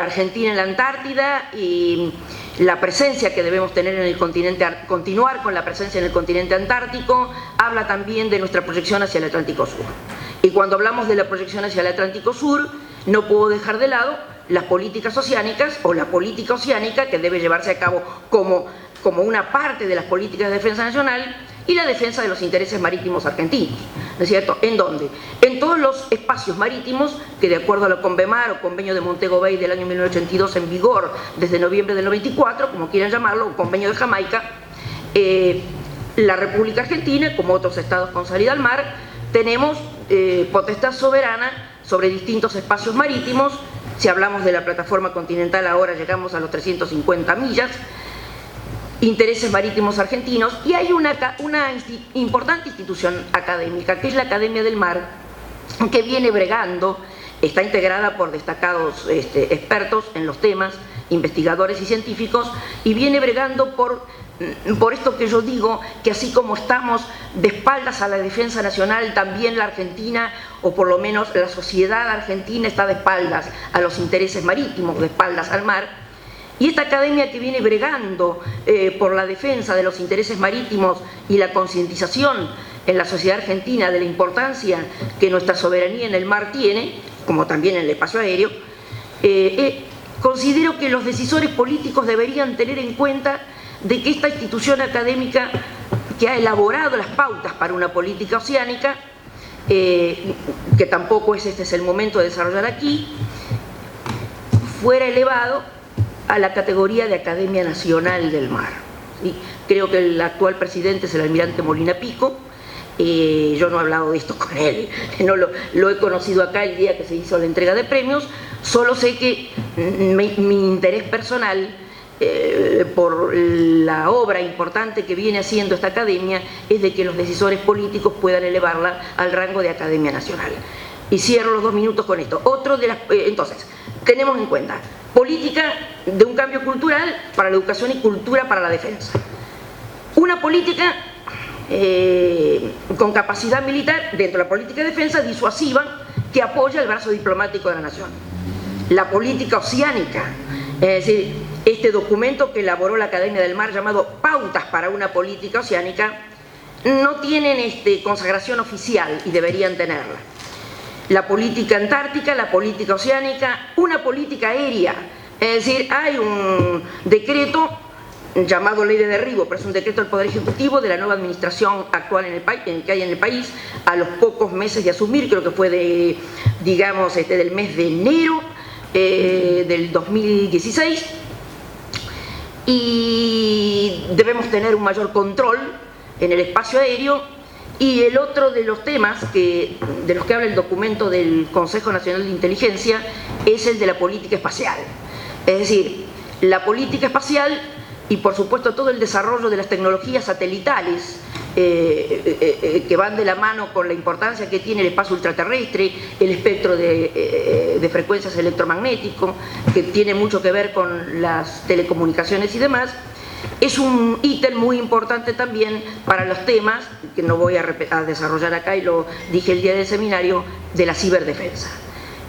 Argentina en la Antártida y la presencia que debemos tener en el continente, continuar con la presencia en el continente antártico, habla también de nuestra proyección hacia el Atlántico Sur. Y cuando hablamos de la proyección hacia el Atlántico Sur, no puedo dejar de lado las políticas oceánicas o la política oceánica que debe llevarse a cabo como una parte de las políticas de defensa nacional y la defensa de los intereses marítimos argentinos, ¿no es cierto? ¿En dónde? En todos los espacios marítimos que, de acuerdo a la Convemar o Convenio de Montego Bay del año 1982 en vigor desde noviembre del 94, como quieran llamarlo, o Convenio de Jamaica, la República Argentina, como otros estados con salida al mar, tenemos potestad soberana sobre distintos espacios marítimos. Si hablamos de la plataforma continental, ahora llegamos a los 350 millas, intereses marítimos argentinos, y hay una importante institución académica, que es la Academia del Mar, que viene bregando, está integrada por destacados expertos en los temas, investigadores y científicos, y viene bregando por esto que yo digo, que así como estamos de espaldas a la defensa nacional, también la Argentina, o por lo menos la sociedad argentina, está de espaldas a los intereses marítimos, de espaldas al mar. Y esta academia que viene bregando por la defensa de los intereses marítimos y la concientización en la sociedad argentina de la importancia que nuestra soberanía en el mar tiene, como también en el espacio aéreo, considero que los decisores políticos deberían tener en cuenta de que esta institución académica que ha elaborado las pautas para una política oceánica, que tampoco este es el momento de desarrollar aquí, fuera elevado a la categoría de Academia Nacional del Mar. ¿Sí? Creo que el actual presidente es el almirante Molina Pico. Yo no he hablado de esto con él, no lo he conocido acá el día que se hizo la entrega de premios. Solo sé que mi interés personal por la obra importante que viene haciendo esta academia es de que los decisores políticos puedan elevarla al rango de Academia Nacional. Y cierro los 2 minutos con esto. Entonces, tenemos en cuenta política de un cambio cultural para la educación y cultura para la defensa. Una política con capacidad militar dentro de la política de defensa disuasiva que apoya el brazo diplomático de la nación. La política oceánica, es decir, este documento que elaboró la Academia del Mar llamado Pautas para una política oceánica, no tienen consagración oficial y deberían tenerla. La política antártica, la política oceánica, una política aérea, es decir, hay un decreto llamado Ley de Derribo, pero es un decreto del Poder Ejecutivo de la nueva administración actual que hay en el país, a los pocos meses de asumir, creo que fue del mes de enero del 2016, y debemos tener un mayor control en el espacio aéreo. Y el otro de los temas de los que habla el documento del Consejo Nacional de Inteligencia es el de la política espacial. Es decir, la política espacial y por supuesto todo el desarrollo de las tecnologías satelitales que van de la mano con la importancia que tiene el espacio ultraterrestre, el espectro de frecuencias electromagnéticos, que tiene mucho que ver con las telecomunicaciones y demás. Es un ítem muy importante también para los temas, que no voy a desarrollar acá y lo dije el día del seminario, de la ciberdefensa.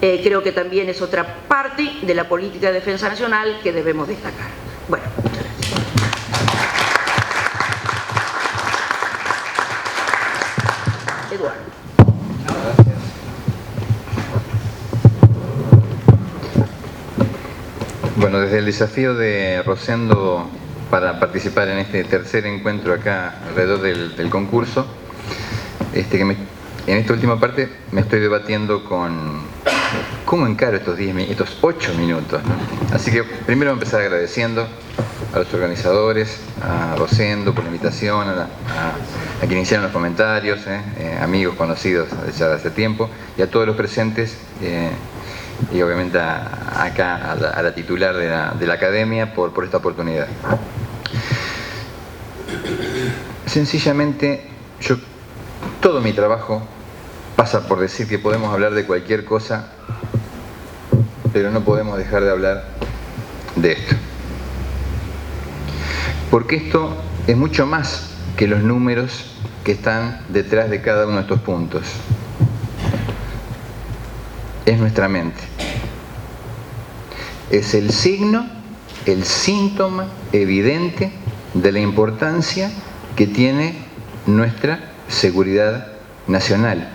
Creo que también es otra parte de la política de defensa nacional que debemos destacar. Bueno, muchas gracias. Eduardo. Gracias. Bueno, desde el desafío de Rosendo para participar en este tercer encuentro acá alrededor del concurso, en esta última parte me estoy debatiendo con cómo encaro estos 8 minutos, ¿no? Así que primero voy a empezar agradeciendo a los organizadores, a Rosendo por la invitación, a quienes iniciaron los comentarios, amigos conocidos ya de hace tiempo, y a todos los presentes, y obviamente acá a la titular de la academia por esta oportunidad. Sencillamente, todo mi trabajo pasa por decir que podemos hablar de cualquier cosa, pero no podemos dejar de hablar de esto. Porque esto es mucho más que los números que están detrás de cada uno de estos puntos. Es nuestra mente. Es el signo, el síntoma evidente de la importancia que tiene nuestra seguridad nacional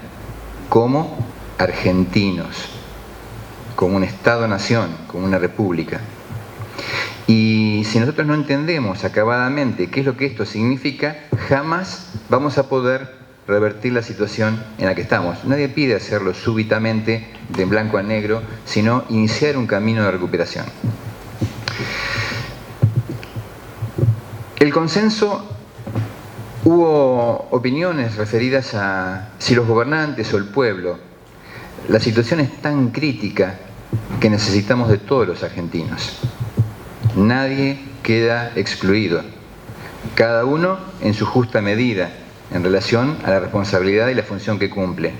como argentinos, como un Estado-nación, como una república. Y si nosotros no entendemos acabadamente qué es lo que esto significa, jamás vamos a poder revertir la situación en la que estamos. Nadie pide hacerlo súbitamente, de blanco a negro, sino iniciar un camino de recuperación. El consenso, hubo opiniones referidas a si los gobernantes o el pueblo. La situación es tan crítica que necesitamos de todos los argentinos. Nadie queda excluido. Cada uno en su justa medida en relación a la responsabilidad y la función que cumple.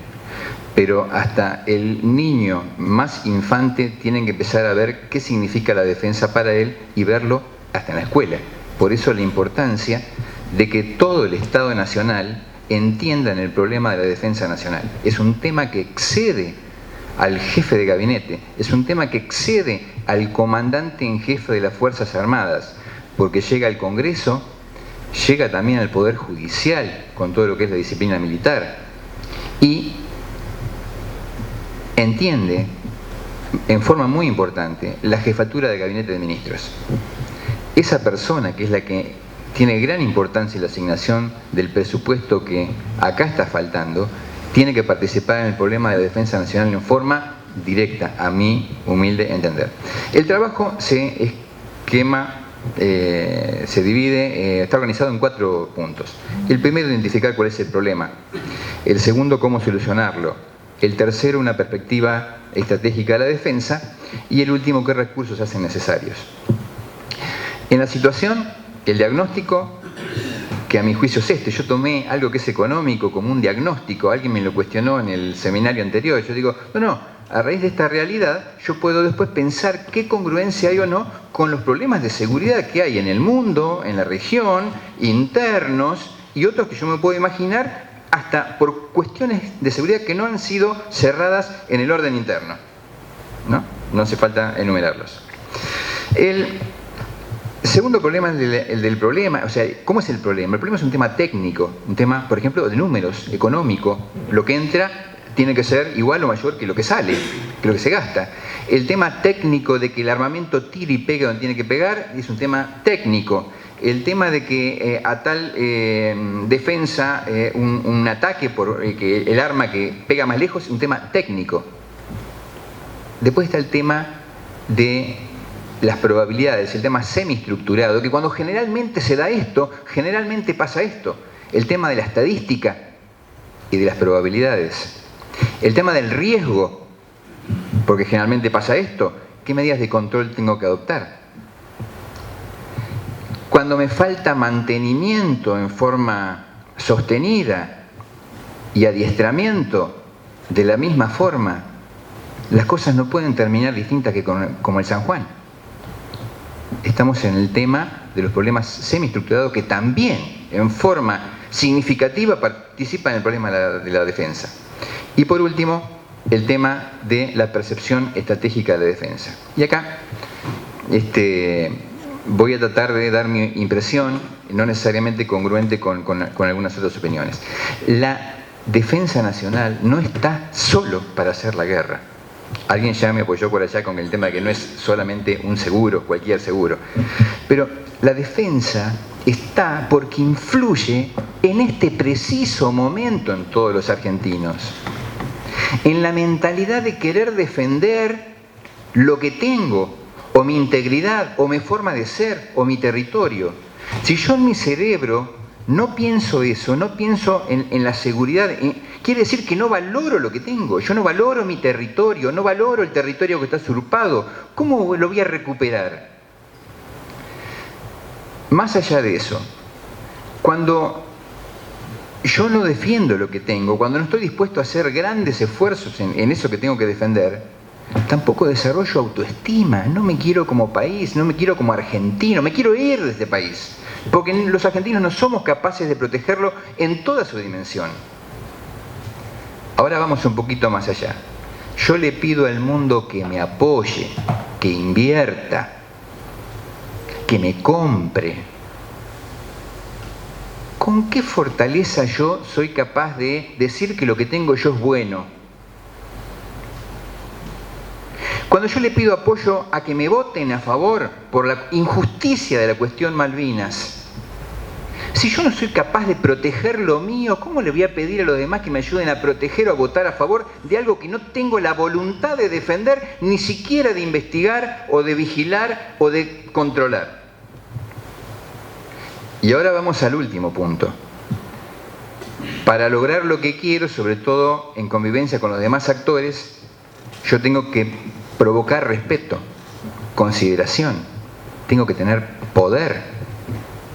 Pero hasta el niño más infante tiene que empezar a ver qué significa la defensa para él y verlo hasta en la escuela. Por eso la importancia de que todo el Estado Nacional entienda el problema de la defensa nacional. Es un tema que excede al jefe de gabinete, es un tema que excede al comandante en jefe de las Fuerzas Armadas, porque llega al Congreso, llega también al Poder Judicial, con todo lo que es la disciplina militar, y entiende en forma muy importante la jefatura de gabinete de ministros. Esa persona, que es la que tiene gran importancia en la asignación del presupuesto que acá está faltando, tiene que participar en el problema de la defensa nacional en forma directa, a mi humilde entender. El trabajo se divide, está organizado en 4 puntos. El primero, identificar cuál es el problema. El segundo, cómo solucionarlo. El tercero, una perspectiva estratégica de la defensa. Y el último, qué recursos se hacen necesarios. En la situación, el diagnóstico, que a mi juicio es este. Yo tomé algo que es económico como un diagnóstico. Alguien me lo cuestionó en el seminario anterior. Yo digo, no, a raíz de esta realidad yo puedo después pensar qué congruencia hay o no con los problemas de seguridad que hay en el mundo, en la región, internos y otros que yo me puedo imaginar hasta por cuestiones de seguridad que no han sido cerradas en el orden interno. No hace falta enumerarlos. El segundo problema es el del problema. O sea, ¿cómo es el problema? El problema es un tema técnico, un tema, por ejemplo, de números, económico. Lo que entra tiene que ser igual o mayor que lo que sale, que lo que se gasta. El tema técnico de que el armamento tire y pegue donde tiene que pegar es un tema técnico. El tema de que a tal defensa, un ataque por que el arma que pega más lejos es un tema técnico. Después está el tema de las probabilidades, el tema semiestructurado, que cuando generalmente se da esto, generalmente pasa esto. El tema de la estadística y de las probabilidades. El tema del riesgo, porque generalmente pasa esto. ¿Qué medidas de control tengo que adoptar? Cuando me falta mantenimiento en forma sostenida y adiestramiento de la misma forma, las cosas no pueden terminar distintas que como el San Juan. Estamos en el tema de los problemas semiestructurados que también en forma significativa participan en el problema de la defensa. Y por último, el tema de la percepción estratégica de la defensa. Y acá voy a tratar de dar mi impresión, no necesariamente congruente con algunas otras opiniones. La defensa nacional no está solo para hacer la guerra. Alguien ya me apoyó por allá con el tema de que no es solamente un seguro, cualquier seguro. Pero la defensa está porque influye en este preciso momento en todos los argentinos. En la mentalidad de querer defender lo que tengo, o mi integridad, o mi forma de ser, o mi territorio. Si yo en mi cerebro no pienso eso, no pienso en la seguridad, quiere decir que no valoro lo que tengo, yo no valoro mi territorio, no valoro el territorio que está usurpado. ¿Cómo lo voy a recuperar? Más allá de eso, cuando yo no defiendo lo que tengo, cuando no estoy dispuesto a hacer grandes esfuerzos en eso que tengo que defender, tampoco desarrollo autoestima, no me quiero como país, no me quiero como argentino, me quiero ir de este país, porque los argentinos no somos capaces de protegerlo en toda su dimensión. Ahora vamos un poquito más allá. yo le pido al mundo que me apoye, que invierta, que me compre. ¿Con qué fortaleza yo soy capaz de decir que lo que tengo yo es bueno? Cuando yo le pido apoyo a que me voten a favor por la injusticia de la cuestión Malvinas, si yo no soy capaz de proteger lo mío, ¿cómo le voy a pedir a los demás que me ayuden a proteger o a votar a favor de algo que no tengo la voluntad de defender, ni siquiera de investigar o de vigilar o de controlar? Y ahora vamos al último punto. Para lograr lo que quiero, sobre todo en convivencia con los demás actores, yo tengo que provocar respeto, consideración, tengo que tener poder,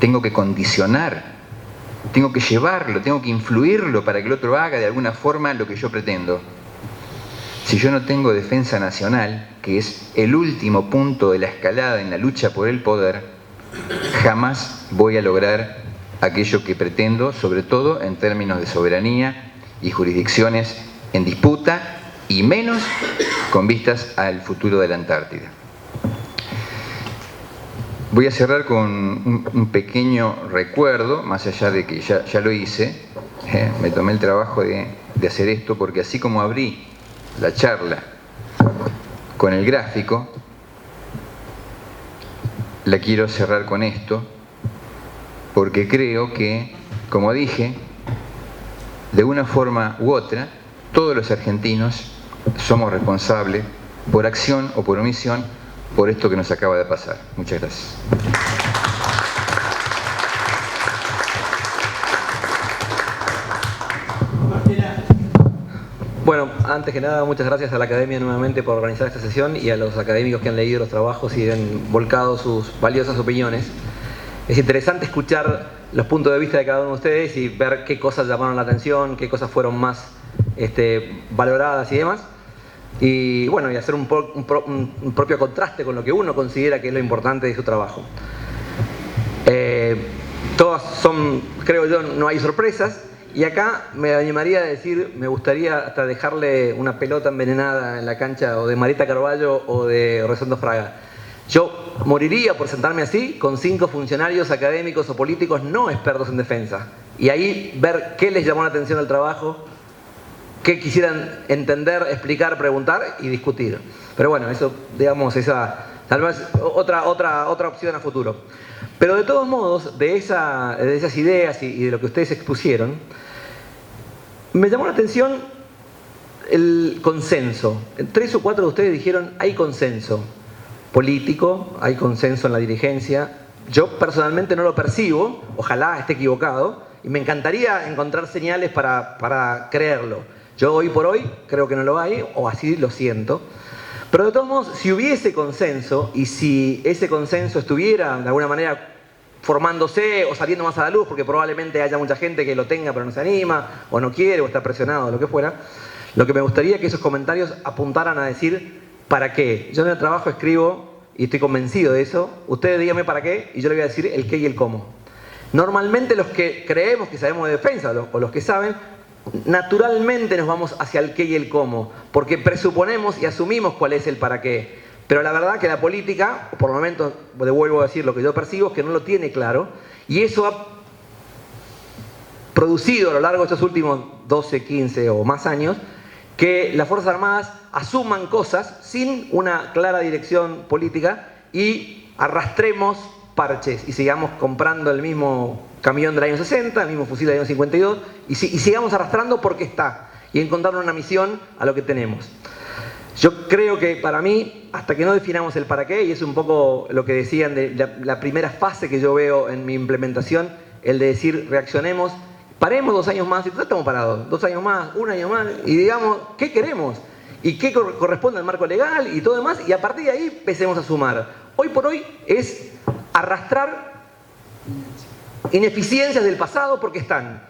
tengo que condicionar, tengo que llevarlo, tengo que influirlo para que el otro haga de alguna forma lo que yo pretendo. Si yo no tengo defensa nacional, que es el último punto de la escalada en la lucha por el poder, jamás voy a lograr aquello que pretendo, sobre todo en términos de soberanía y jurisdicciones en disputa, y menos con vistas al futuro de la Antártida. Voy a cerrar con un pequeño recuerdo, más allá de que ya lo hice. Me tomé el trabajo de hacer esto porque así como abrí la charla con el gráfico, la quiero cerrar con esto, porque creo que, como dije, de una forma u otra, todos los argentinos somos responsables, por acción o por omisión, por esto que nos acaba de pasar. Muchas gracias. Bueno, antes que nada, muchas gracias a la Academia nuevamente por organizar esta sesión y a los académicos que han leído los trabajos y han volcado sus valiosas opiniones. Es interesante escuchar los puntos de vista de cada uno de ustedes y ver qué cosas llamaron la atención, qué cosas fueron más valoradas y demás. Y bueno, y hacer un propio contraste con lo que uno considera que es lo importante de su trabajo. Todas son, creo yo, no hay sorpresas. Y acá me animaría a decir, me gustaría hasta dejarle una pelota envenenada en la cancha o de Marita Carballo o de Rosendo Fraga. Yo moriría por sentarme así con 5 funcionarios académicos o políticos no expertos en defensa. Y ahí ver qué les llamó la atención al trabajo, qué quisieran entender, explicar, preguntar y discutir. Pero bueno, eso, digamos, tal vez otra opción a futuro. Pero de todos modos, de esas ideas y de lo que ustedes expusieron, me llamó la atención el consenso. 3 o 4 de ustedes dijeron, hay consenso político, hay consenso en la dirigencia. Yo personalmente no lo percibo, ojalá esté equivocado, y me encantaría encontrar señales para creerlo. Yo hoy por hoy creo que no lo hay, o así lo siento. Pero de todos modos, si hubiese consenso, y si ese consenso estuviera de alguna manera formándose o saliendo más a la luz, porque probablemente haya mucha gente que lo tenga pero no se anima, o no quiere, o está presionado, o lo que fuera, lo que me gustaría que esos comentarios apuntaran a decir ¿para qué? Yo en el trabajo escribo, y estoy convencido de eso, ustedes díganme para qué, y yo les voy a decir el qué y el cómo. Normalmente los que creemos que sabemos de defensa, o los que saben, naturalmente nos vamos hacia el qué y el cómo, porque presuponemos y asumimos cuál es el para qué. Pero la verdad que la política, por el momento, vuelvo a decir lo que yo percibo, es que no lo tiene claro, y eso ha producido a lo largo de estos últimos 12, 15 o más años, que las Fuerzas Armadas asuman cosas sin una clara dirección política y arrastremos parches y sigamos comprando el mismo camión del año 60, el mismo fusil del año 52 y sigamos arrastrando porque está y encontrar una misión a lo que tenemos. Yo creo que para mí, hasta que no definamos el para qué, y es un poco lo que decían de la primera fase que yo veo en mi implementación, el de decir reaccionemos, paremos 2 años más, y total estamos parados, 2 años más, 1 año más, y digamos, ¿qué queremos? ¿Y qué corresponde al marco legal y todo demás? Y a partir de ahí empecemos a sumar. Hoy por hoy es arrastrar ineficiencias del pasado porque están.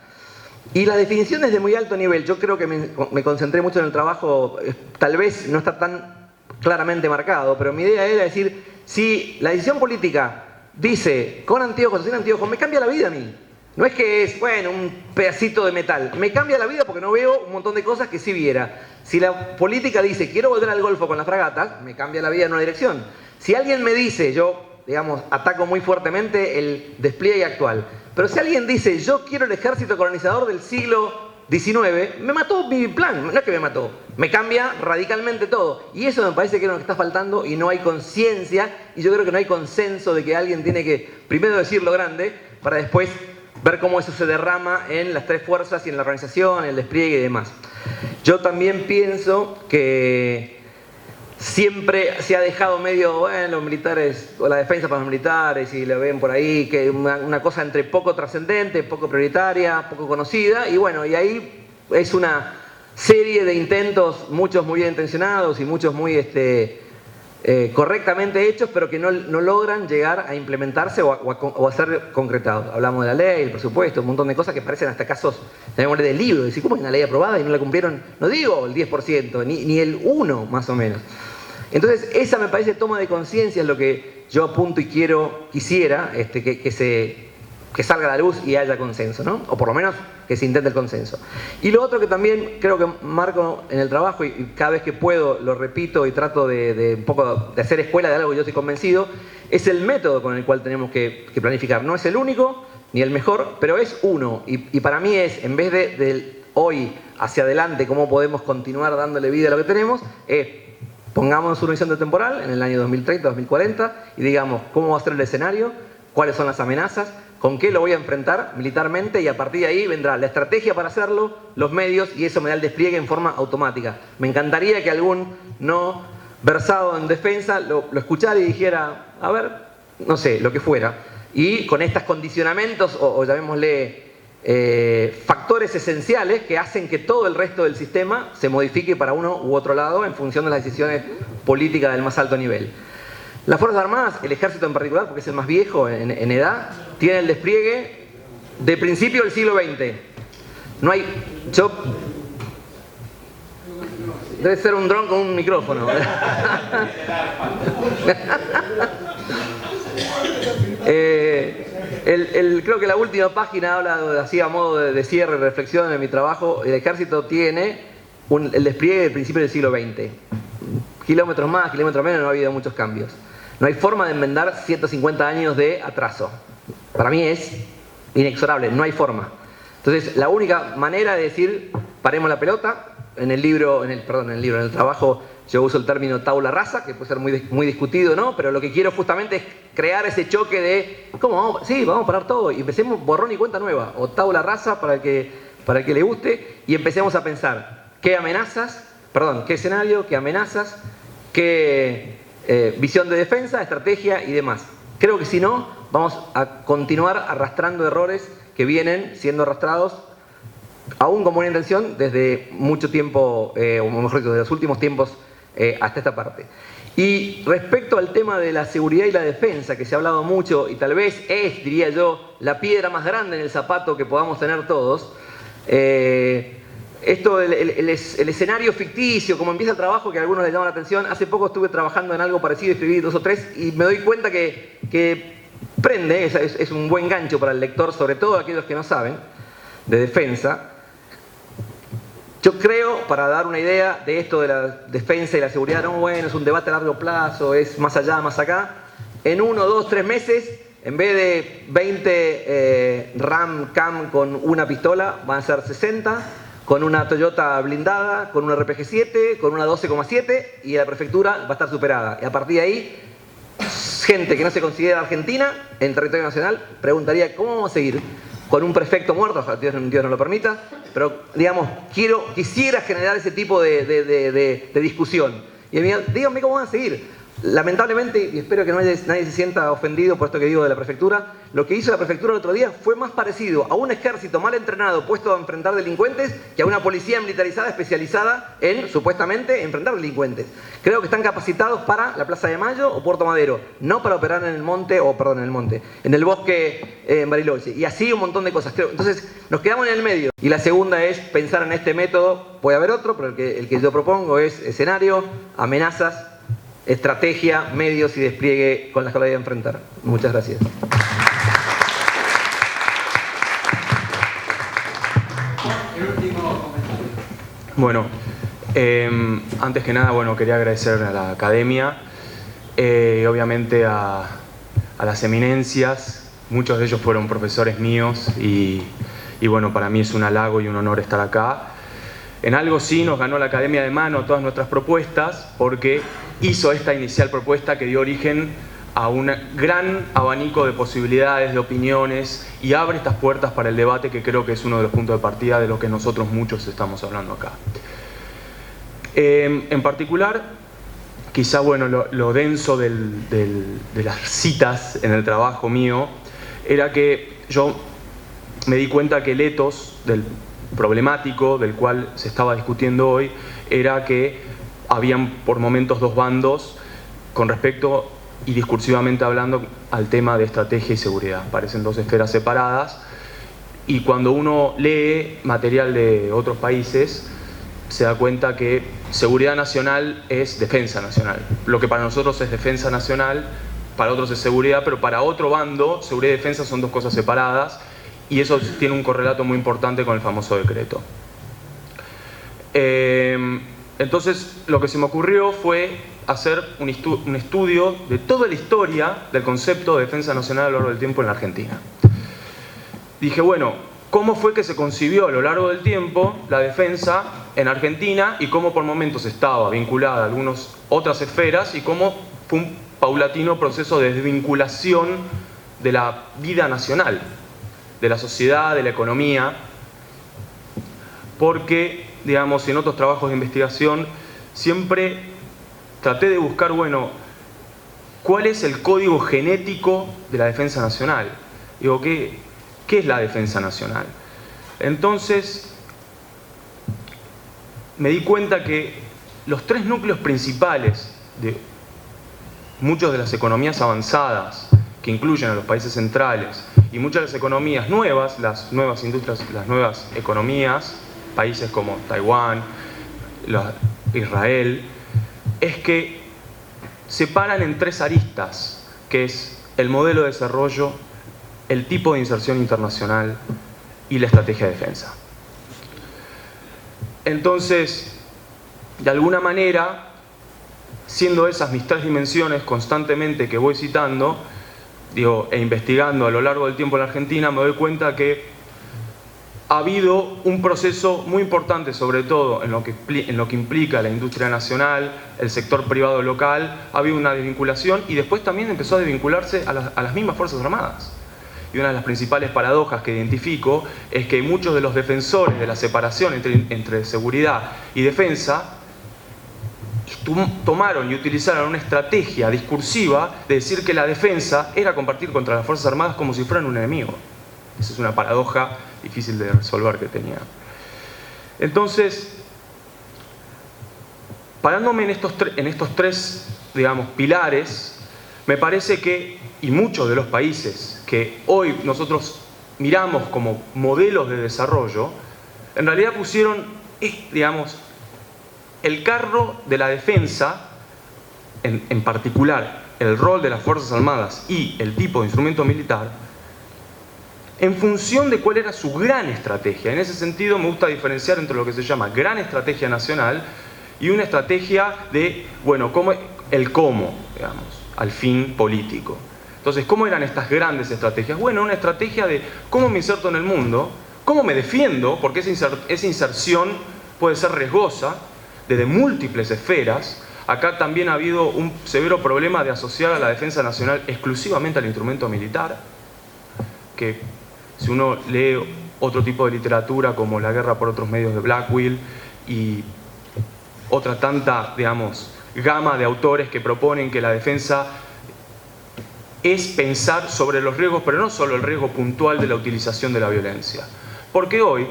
Y las definiciones de muy alto nivel, yo creo que me concentré mucho en el trabajo, tal vez no está tan claramente marcado, pero mi idea era decir, si la decisión política dice con anteojos o sin anteojos, me cambia la vida a mí. No es que es, bueno, un pedacito de metal. Me cambia la vida porque no veo un montón de cosas que sí viera. Si la política dice, quiero volver al Golfo con las fragatas, me cambia la vida en una dirección. Si alguien me dice, yo, digamos, ataco muy fuertemente el despliegue actual. Pero si alguien dice, yo quiero el ejército colonizador del siglo XIX, me mató mi plan. No es que me mató, me cambia radicalmente todo. Y eso me parece que es lo que está faltando y no hay conciencia. Y yo creo que no hay consenso de que alguien tiene que primero decir lo grande para después ver cómo eso se derrama en las tres fuerzas y en la organización, en el despliegue y demás. Yo también pienso que siempre se ha dejado medio, bueno, los militares, o la defensa para los militares, y lo ven por ahí, que una cosa entre poco trascendente, poco prioritaria, poco conocida, y bueno, y ahí es una serie de intentos, muchos muy bien intencionados y muchos muy correctamente hechos, pero que no logran llegar a implementarse o a ser concretados. Hablamos de la ley, el presupuesto, un montón de cosas que parecen hasta casos, llamémosle, del libro. Decir, ¿cómo es una ley aprobada y no la cumplieron? No digo el 10%, ni el 1% más o menos. Entonces, esa me parece toma de conciencia es lo que yo apunto y quisiera que salga a la luz y haya consenso, ¿no? O por lo menos que se intente el consenso. Y lo otro que también creo que marco en el trabajo, y cada vez que puedo lo repito y trato de un poco de hacer escuela de algo que yo estoy convencido, es el método con el cual tenemos que planificar. No es el único ni el mejor, pero es uno. Y para mí es, en vez de hoy hacia adelante, cómo podemos continuar dándole vida a lo que tenemos, pongamos un horizonte temporal en el año 2030, 2040 y digamos cómo va a ser el escenario, cuáles son las amenazas, con qué lo voy a enfrentar militarmente, y a partir de ahí vendrá la estrategia para hacerlo, los medios, y eso me da el despliegue en forma automática. Me encantaría que algún no versado en defensa lo escuchara y dijera, a ver, no sé, lo que fuera. Y con estos condicionamientos, o llamémosle factores esenciales que hacen que todo el resto del sistema se modifique para uno u otro lado en función de las decisiones políticas del más alto nivel. Las Fuerzas Armadas, el Ejército en particular, porque es el más viejo en edad, tiene el despliegue de principio del siglo XX. No hay... Debe ser un dron con un micrófono. Creo que la última página habla, así a modo de cierre, reflexión de mi trabajo. El Ejército tiene el despliegue del principio del siglo XX. Kilómetros más, kilómetros menos, no ha habido muchos cambios. No hay forma de enmendar 150 años de atraso. Para mí es inexorable, no hay forma. Entonces, la única manera de decir, paremos la pelota, en el trabajo yo uso el término tabula rasa, que puede ser muy discutido, ¿no? Pero lo que quiero justamente es crear ese choque de, ¿cómo vamos? Sí, vamos a parar todo, y empecemos borrón y cuenta nueva, o tabula rasa para el que le guste, y empecemos a pensar qué escenario, qué amenazas, qué visión de defensa, estrategia y demás. Creo que si no, vamos a continuar arrastrando errores que vienen siendo arrastrados, aún con buena intención, desde mucho tiempo, o mejor dicho, desde los últimos tiempos hasta esta parte. Y respecto al tema de la seguridad y la defensa, que se ha hablado mucho, y tal vez es, diría yo, la piedra más grande en el zapato que podamos tener todos, esto, el escenario ficticio, como empieza el trabajo, que a algunos les llama la atención. Hace poco estuve trabajando en algo parecido, escribí 2 o 3, y me doy cuenta que prende, es un buen gancho para el lector, sobre todo aquellos que no saben de defensa. Yo creo, para dar una idea de esto de la defensa y la seguridad, no, bueno, es un debate a largo plazo, es más allá, más acá. En 1, 2, 3 meses, en vez de 20 RAM CAM con una pistola, van a ser 60, con una Toyota blindada, con una RPG-7, con una 12,7, y la prefectura va a estar superada. Y a partir de ahí, gente que no se considera argentina en territorio nacional preguntaría, ¿cómo vamos a seguir? Con un prefecto muerto, ojalá Dios no lo permita, pero digamos, quisiera generar ese tipo de discusión. Y díganme cómo van a seguir. Lamentablemente, y espero que nadie se sienta ofendido por esto que digo de la prefectura, lo que hizo la prefectura el otro día fue más parecido a un ejército mal entrenado puesto a enfrentar delincuentes que a una policía militarizada especializada en, supuestamente, enfrentar delincuentes. Creo que están capacitados para la Plaza de Mayo o Puerto Madero, no para operar en el monte, en el bosque en Bariloche. Y así un montón de cosas. Entonces, nos quedamos en el medio. Y la segunda es pensar en este método. Puede haber otro, pero el que yo propongo es escenario, amenazas, estrategia, medios y despliegue con las que lo voy a enfrentar. Muchas gracias. Bueno, antes que nada, bueno, quería agradecer a la academia, obviamente a las eminencias. Muchos de ellos fueron profesores míos y bueno, para mí es un halago y un honor estar acá. En algo sí nos ganó la academia de mano todas nuestras propuestas, porque hizo esta inicial propuesta que dio origen a un gran abanico de posibilidades, de opiniones, y abre estas puertas para el debate, que creo que es uno de los puntos de partida de lo que nosotros muchos estamos hablando acá. En particular, quizá bueno, lo denso de las citas en el trabajo mío era que yo me di cuenta que el etos del problemático del cual se estaba discutiendo hoy era que habían por momentos dos bandos con respecto y discursivamente hablando al tema de estrategia y seguridad. Parecen dos esferas separadas, y cuando uno lee material de otros países se da cuenta que seguridad nacional es defensa nacional. Lo que para nosotros es defensa nacional, para otros es seguridad, pero para otro bando seguridad y defensa son dos cosas separadas, y eso tiene un correlato muy importante con el famoso decreto. Entonces lo que se me ocurrió fue hacer un estudio de toda la historia del concepto de defensa nacional a lo largo del tiempo en la Argentina. Dije, bueno, ¿cómo fue que se concibió a lo largo del tiempo la defensa en Argentina y cómo por momentos estaba vinculada a algunas otras esferas y cómo fue un paulatino proceso de desvinculación de la vida nacional, de la sociedad, de la economía? Porque, digamos, en otros trabajos de investigación siempre traté de buscar, bueno, ¿cuál es el código genético de la defensa nacional? Digo, ¿qué es la defensa nacional? Entonces, me di cuenta que los tres núcleos principales de muchas de las economías avanzadas, que incluyen a los países centrales, y muchas de las economías nuevas, las nuevas industrias, las nuevas economías, países como Taiwán, Israel, es que se paran en tres aristas, que es el modelo de desarrollo, el tipo de inserción internacional y la estrategia de defensa. Entonces, de alguna manera, siendo esas mis tres dimensiones constantemente que voy citando, e investigando a lo largo del tiempo en la Argentina, me doy cuenta que ha habido un proceso muy importante, sobre todo en lo que implica la industria nacional, el sector privado local. Ha habido una desvinculación y después también empezó a desvincularse a las mismas Fuerzas Armadas. Y una de las principales paradojas que identifico es que muchos de los defensores de la separación entre seguridad y defensa tomaron y utilizaron una estrategia discursiva de decir que la defensa era combatir contra las Fuerzas Armadas como si fueran un enemigo. Esa es una paradoja difícil de resolver que tenía. Entonces, parándome en estos tres, digamos, pilares, me parece que, y muchos de los países que hoy nosotros miramos como modelos de desarrollo, en realidad pusieron, digamos, el carro de la defensa, en particular el rol de las Fuerzas Armadas y el tipo de instrumento militar, en función de cuál era su gran estrategia. En ese sentido me gusta diferenciar entre lo que se llama gran estrategia nacional y una estrategia de, bueno, el cómo, digamos, al fin político. Entonces, ¿cómo eran estas grandes estrategias? Bueno, una estrategia de cómo me inserto en el mundo, cómo me defiendo, porque esa inserción puede ser riesgosa, desde múltiples esferas. Acá también ha habido un severo problema de asociar a la defensa nacional exclusivamente al instrumento militar, que si uno lee otro tipo de literatura como La guerra por otros medios de Blackwell y otra tanta, digamos, gama de autores que proponen que la defensa es pensar sobre los riesgos, pero no solo el riesgo puntual de la utilización de la violencia. Porque hoy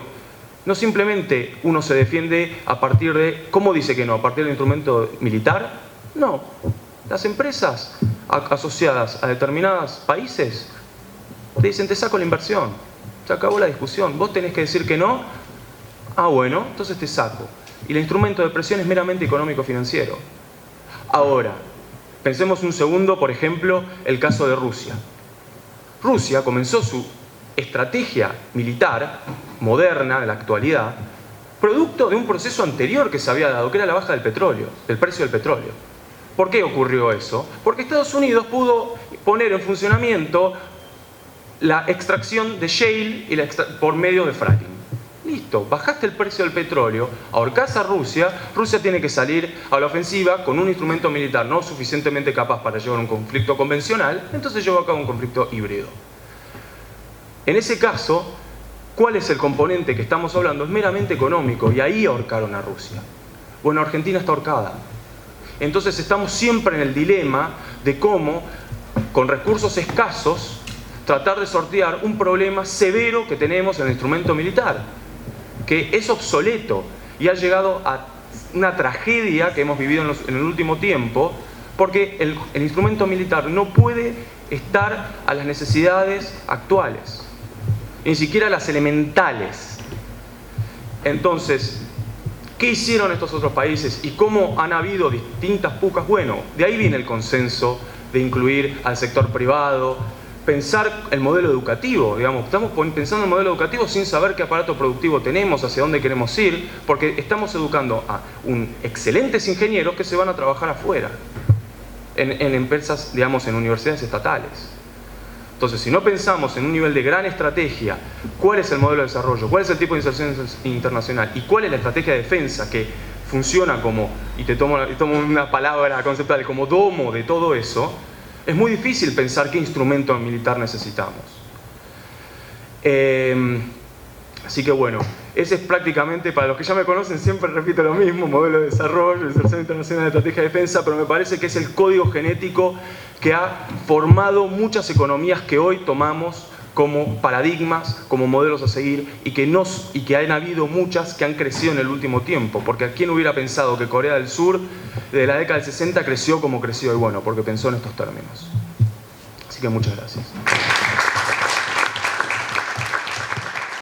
no simplemente uno se defiende a partir de, ¿cómo dice que no? ¿A partir del instrumento militar? No. Las empresas asociadas a determinados países te dicen, te saco la inversión, se acabó la discusión, vos tenés que decir que no, ah bueno, entonces te saco. Y el instrumento de presión es meramente económico-financiero. Ahora, pensemos un segundo, por ejemplo, el caso de Rusia. Rusia comenzó su estrategia militar moderna de la actualidad producto de un proceso anterior que se había dado, que era la baja del petróleo, del precio del petróleo. ¿Por qué ocurrió eso? Porque Estados Unidos pudo poner en funcionamiento la extracción de shale y por medio de fracking. Listo, bajaste el precio del petróleo, ahorcás a Rusia, Rusia tiene que salir a la ofensiva con un instrumento militar no suficientemente capaz para llevar un conflicto convencional, entonces llevó a cabo un conflicto híbrido. En ese caso, ¿cuál es el componente que estamos hablando? Es meramente económico, y ahí ahorcaron a Rusia. Bueno, Argentina está ahorcada. Entonces estamos siempre en el dilema de cómo, con recursos escasos, tratar de sortear un problema severo que tenemos en el instrumento militar, que es obsoleto y ha llegado a una tragedia que hemos vivido en el último tiempo, porque el instrumento militar no puede estar a las necesidades actuales, ni siquiera las elementales. Entonces, ¿qué hicieron estos otros países y cómo han habido distintas pujas? Bueno, de ahí viene el consenso de incluir al sector privado, pensar el modelo educativo, digamos, estamos pensando en el modelo educativo sin saber qué aparato productivo tenemos, hacia dónde queremos ir, porque estamos educando a excelentes ingenieros que se van a trabajar afuera, en empresas, digamos, en universidades estatales. Entonces, si no pensamos en un nivel de gran estrategia, cuál es el modelo de desarrollo, cuál es el tipo de inserción internacional y cuál es la estrategia de defensa que funciona como, y te tomo una palabra conceptual, como domo de todo eso, es muy difícil pensar qué instrumento militar necesitamos. Así que bueno, ese es prácticamente, para los que ya me conocen, siempre repito lo mismo: modelo de desarrollo, inserción internacional, estrategia de defensa, pero me parece que es el código genético que ha formado muchas economías que hoy tomamos como paradigmas, como modelos a seguir, y que han habido muchas que han crecido en el último tiempo, porque ¿quién hubiera pensado que Corea del Sur de la década del 60 creció como creció? Y bueno, porque pensó en estos términos. Así que muchas gracias.